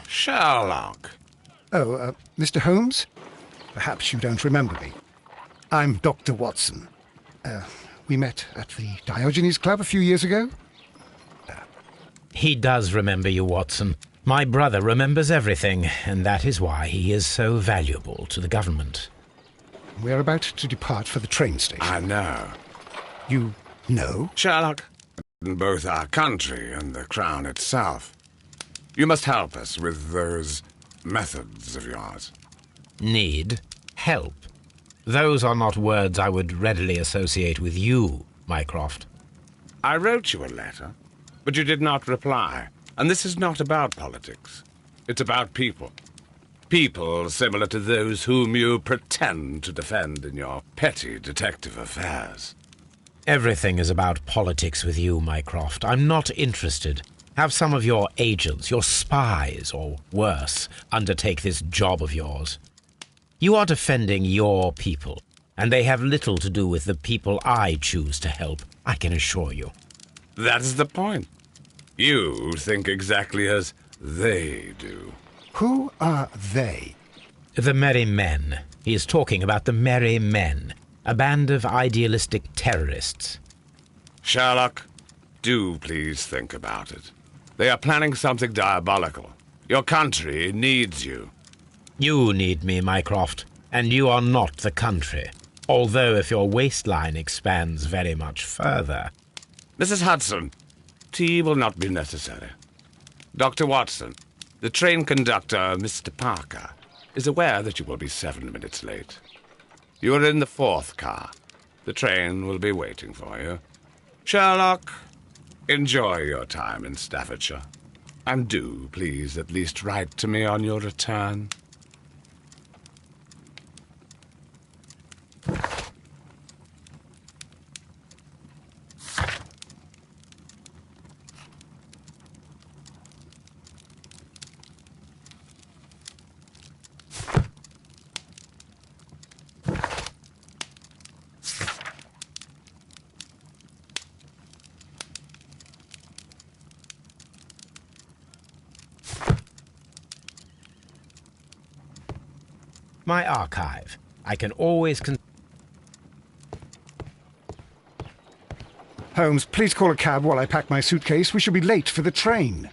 Sherlock. Oh, Mr. Holmes? Perhaps you don't remember me. I'm Dr. Watson. We met at the Diogenes Club a few years ago. He does remember you, Watson. My brother remembers everything, and that is why he is so valuable to the government. We're about to depart for the train station. I know. You know? Sherlock, in both our country and the Crown itself. You must help us with those methods of yours. Need help. Those are not words I would readily associate with you, Mycroft. I wrote you a letter, but you did not reply. And this is not about politics. It's about people. People similar to those whom you pretend to defend in your petty detective affairs. Everything is about politics with you, Mycroft. I'm not interested. Have some of your agents, your spies, or worse, undertake this job of yours. You are defending your people, and they have little to do with the people I choose to help, I can assure you. That is the point. You think exactly as they do. Who are they? The Merry Men. He is talking about the Merry Men, a band of idealistic terrorists. Sherlock, do please think about it. They are planning something diabolical. Your country needs you. You need me, Mycroft, and you are not the country, although if your waistline expands very much further. Mrs. Hudson, tea will not be necessary. Dr. Watson, the train conductor, Mr. Parker, is aware that you will be 7 minutes late. You are in the 4th car. The train will be waiting for you. Sherlock, enjoy your time in Staffordshire. And do, please, at least write to me on your return. My archive. I can always Holmes, please call a cab while I pack my suitcase. We shall be late for the train.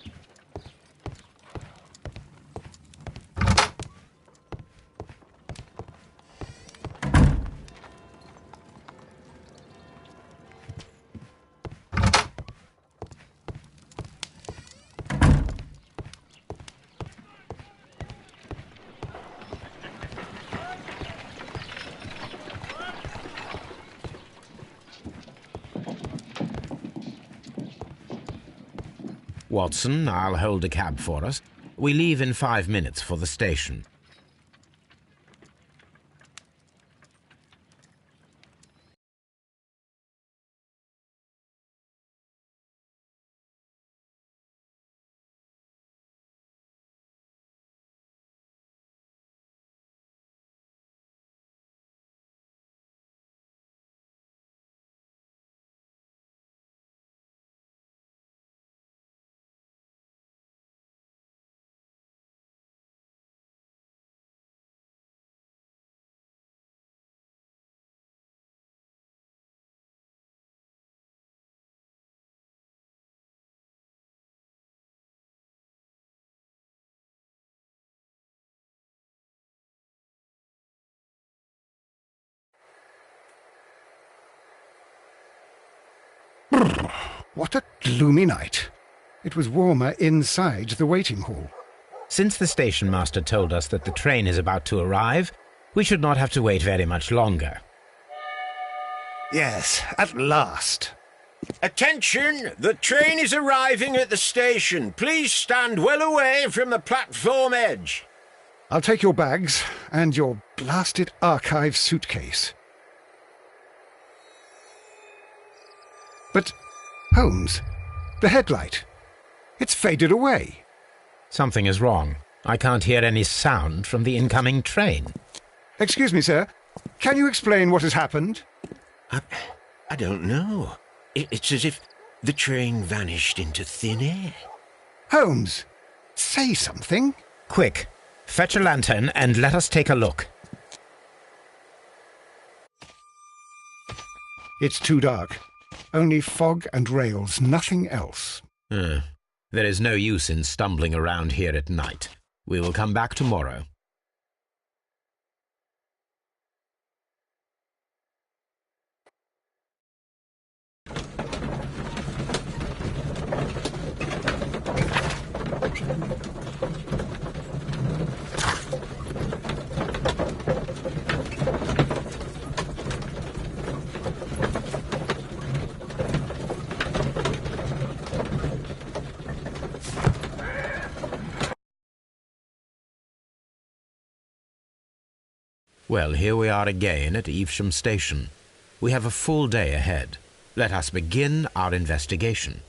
Watson, I'll hold a cab for us. We leave in 5 minutes for the station. What a gloomy night. It was warmer inside the waiting hall. Since the station master told us that the train is about to arrive, we should not have to wait very much longer. Yes, at last. Attention! The train is arriving at the station. Please stand well away from the platform edge. I'll take your bags and your blasted archive suitcase. But, Holmes, the headlight. It's faded away. Something is wrong. I can't hear any sound from the incoming train. Excuse me, sir. Can you explain what has happened? I don't know. It's as if the train vanished into thin air. Holmes, say something. Quick, fetch a lantern and let us take a look. It's too dark. Only fog and rails, nothing else. There is no use in stumbling around here at night. We will come back tomorrow. Well, here we are again at Evesham Station. We have a full day ahead. Let us begin our investigation.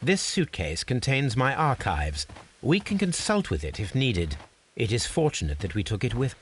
This suitcase contains my archives. We can consult with it if needed. It is fortunate that we took it with.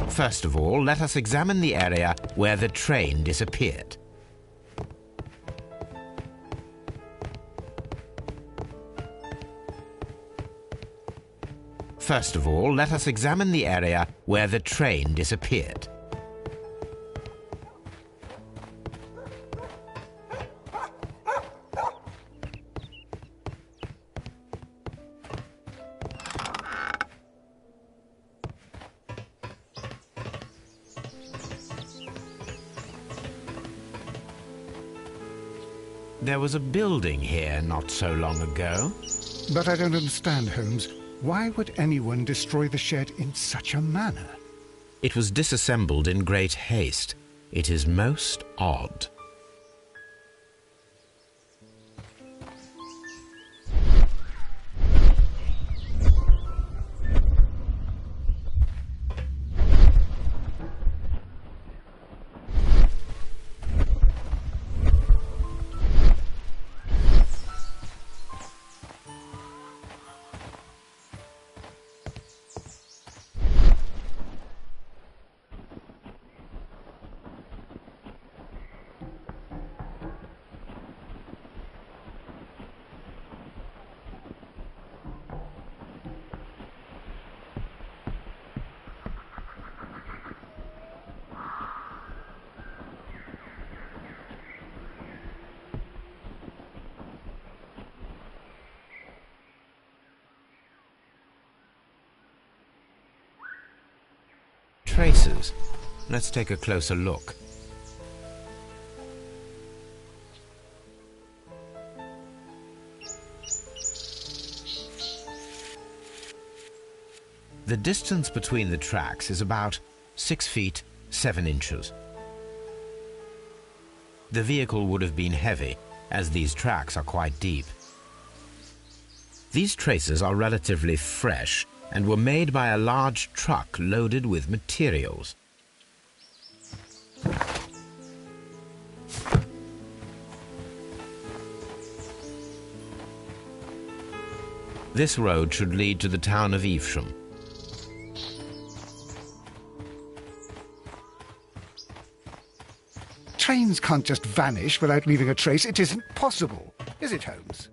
First of all, let us examine the area where the train disappeared. First of all, let us examine the area where the train disappeared. There was a building here not so long ago. But I don't understand, Holmes. Why would anyone destroy the shed in such a manner? It was disassembled in great haste. It is most odd. Traces. Let's take a closer look. The distance between the tracks is about 6 feet 7 inches. The vehicle would have been heavy, as these tracks are quite deep. These traces are relatively fresh and were made by a large truck loaded with materials. This road should lead to the town of Evesham. Trains can't just vanish without leaving a trace. It isn't possible, is it, Holmes?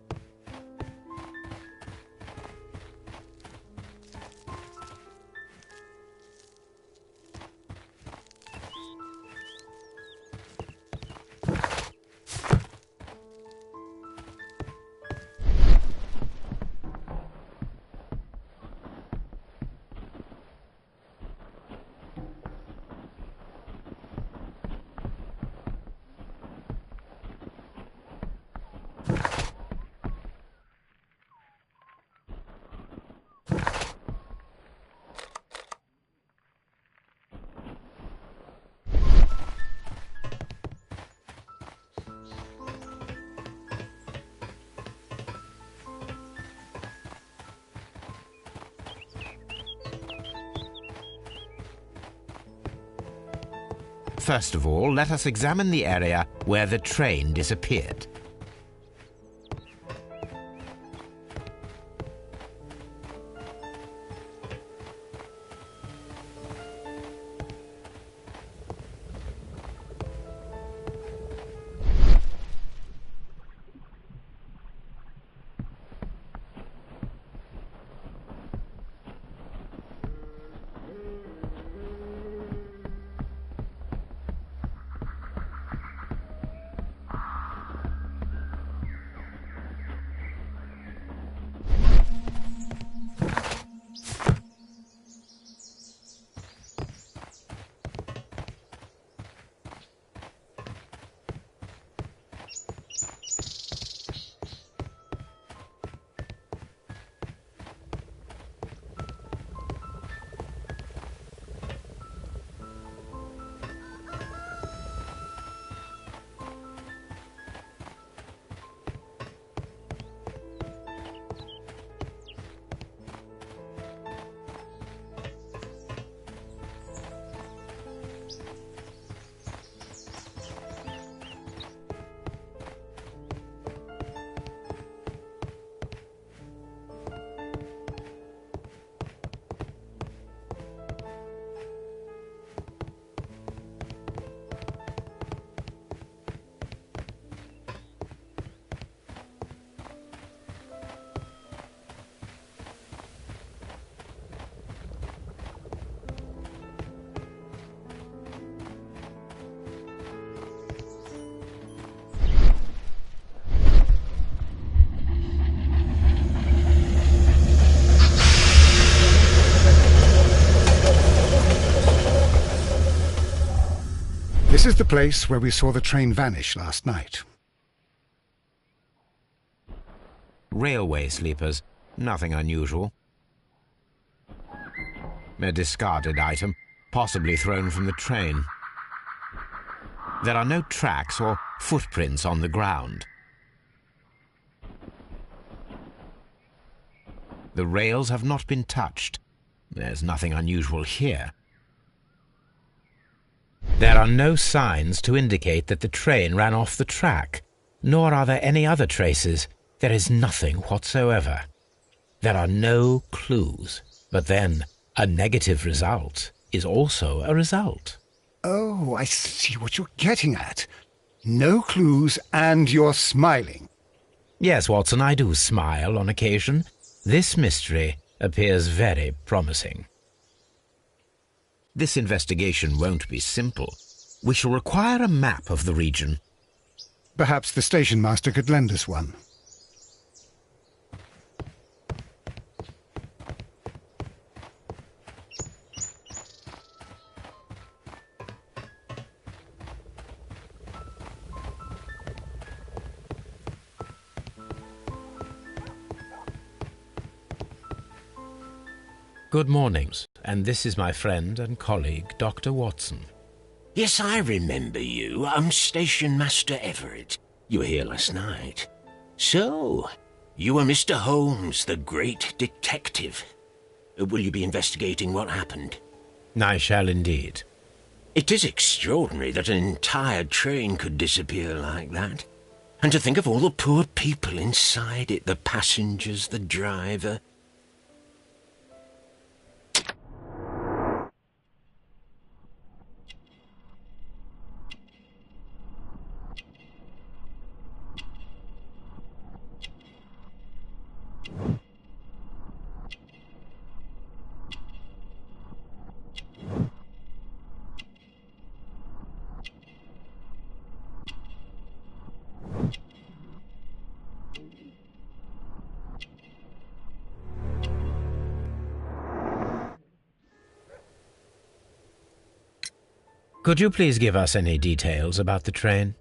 First of all, let us examine the area where the train disappeared. is the place where we saw the train vanish last night. Railway sleepers. Nothing unusual. A discarded item, possibly thrown from the train. There are no tracks or footprints on the ground. The rails have not been touched. There's nothing unusual here. There are no signs to indicate that the train ran off the track, nor are there any other traces. There is nothing whatsoever. There are no clues. But then, a negative result is also a result. Oh, I see what you're getting at. No clues, and you're smiling. Yes, Watson, I do smile on occasion. This mystery appears very promising. This investigation won't be simple. We shall require a map of the region. Perhaps the station master could lend us one. Good mornings, and this is my friend and colleague, Dr. Watson. Yes, I remember you. I'm Station Master Everett. You were here last night. So, you are Mr. Holmes, the great detective. Will you be investigating what happened? I shall indeed. It is extraordinary that an entire train could disappear like that. And to think of all the poor people inside it, the passengers, the driver. Could you please give us any details about the train?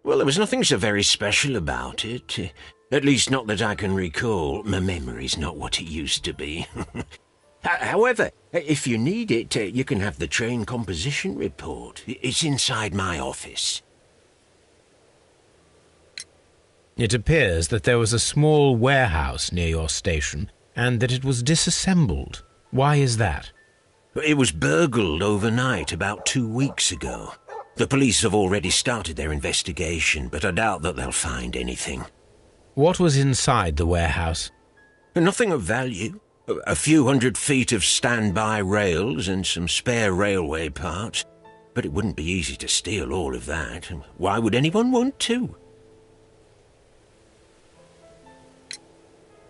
Well, there was nothing so very special about it. At least not that I can recall. My memory's not what it used to be. However, if you need it, you can have the train composition report. It's inside my office. It appears that there was a small warehouse near your station and that it was disassembled. Why is that? It was burgled overnight about 2 weeks ago. The police have already started their investigation, but I doubt that they'll find anything. What was inside the warehouse? Nothing of value. A few 100 feet of standby rails and some spare railway parts. But it wouldn't be easy to steal all of that. Why would anyone want to?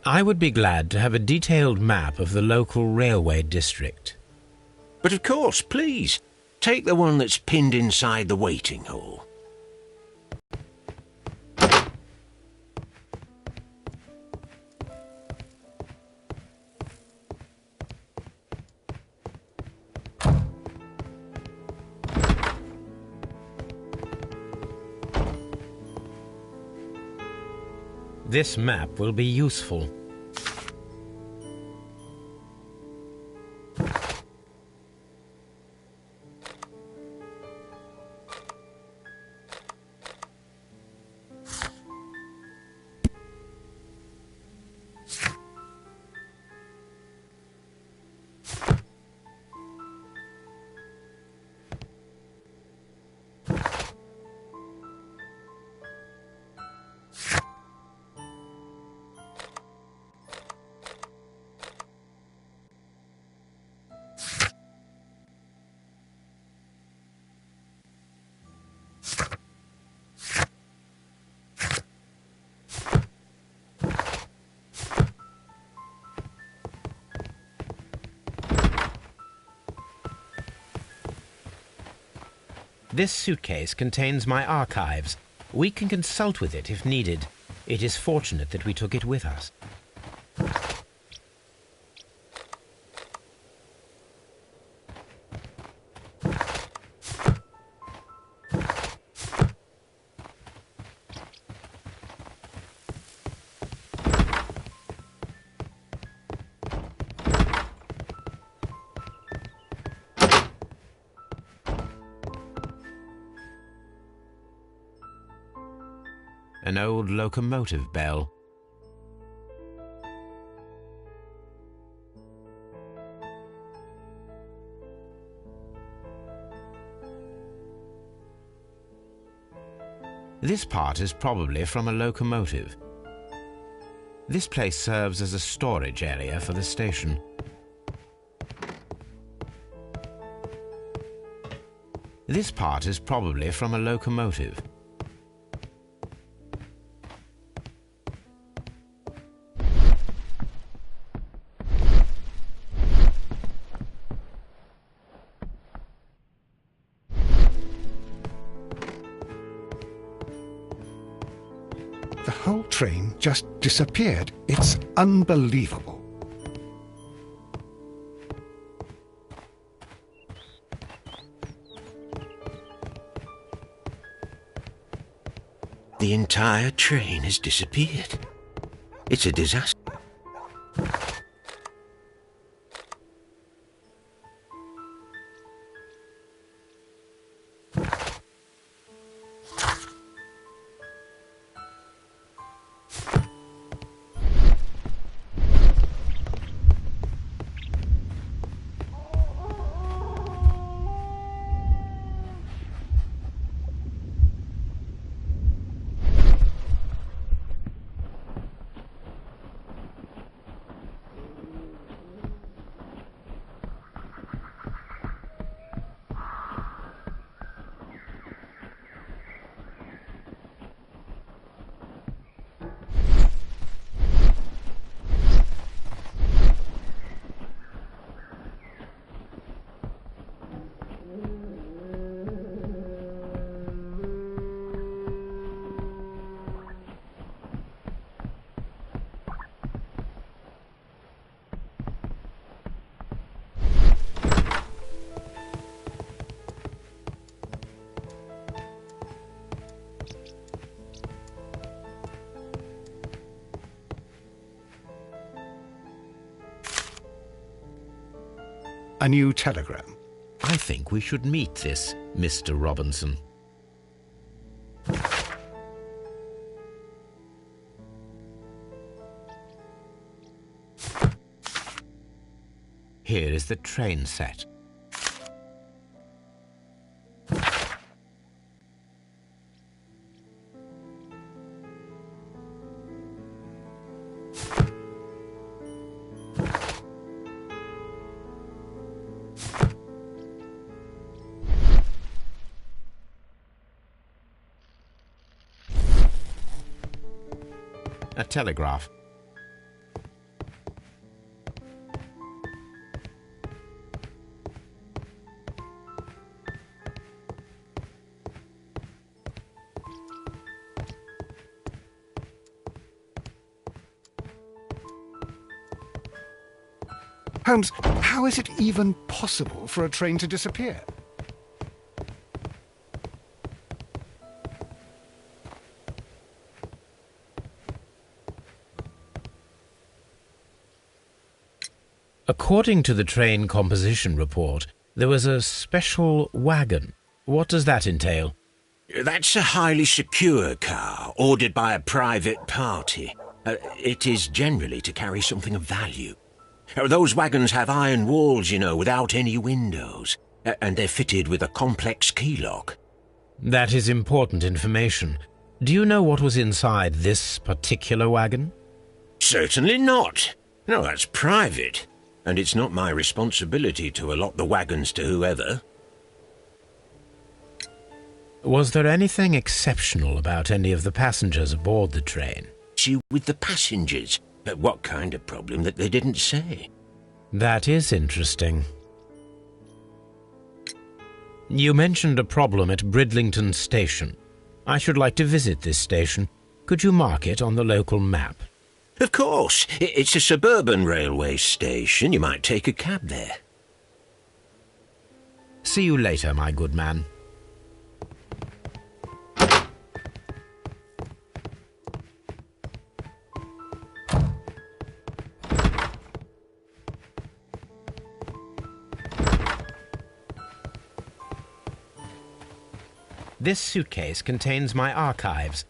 I would be glad to have a detailed map of the local railway district. But of course, please, take the one that's pinned inside the waiting hall. This map will be useful. This suitcase contains my archives. We can consult with it if needed. It is fortunate that we took it with us. an old locomotive bell. This part is probably from a locomotive. This place serves as a storage area for the station. This part is probably from a locomotive. The whole train just disappeared. It's unbelievable. The entire train has disappeared. It's a disaster. A new telegram. I think we should meet this Mr. Robinson. Here is the train set. A telegraph. Holmes, how is it even possible for a train to disappear? According to the train composition report, there was a special wagon. What does that entail? That's a highly secure car, ordered by a private party. It is generally to carry something of value. Those wagons have iron walls, you know, without any windows, and they're fitted with a complex key lock. That is important information. Do you know what was inside this particular wagon? Certainly not. No, that's private. And it's not my responsibility to allot the wagons to whoever. Was there anything exceptional about any of the passengers aboard the train? See, with the passengers, what kind of problem that they didn't say? That is interesting. You mentioned a problem at Bridlington Station. I should like to visit this station. Could you mark it on the local map? Of course. It's a suburban railway station. You might take a cab there. See you later, my good man. This suitcase contains my archives.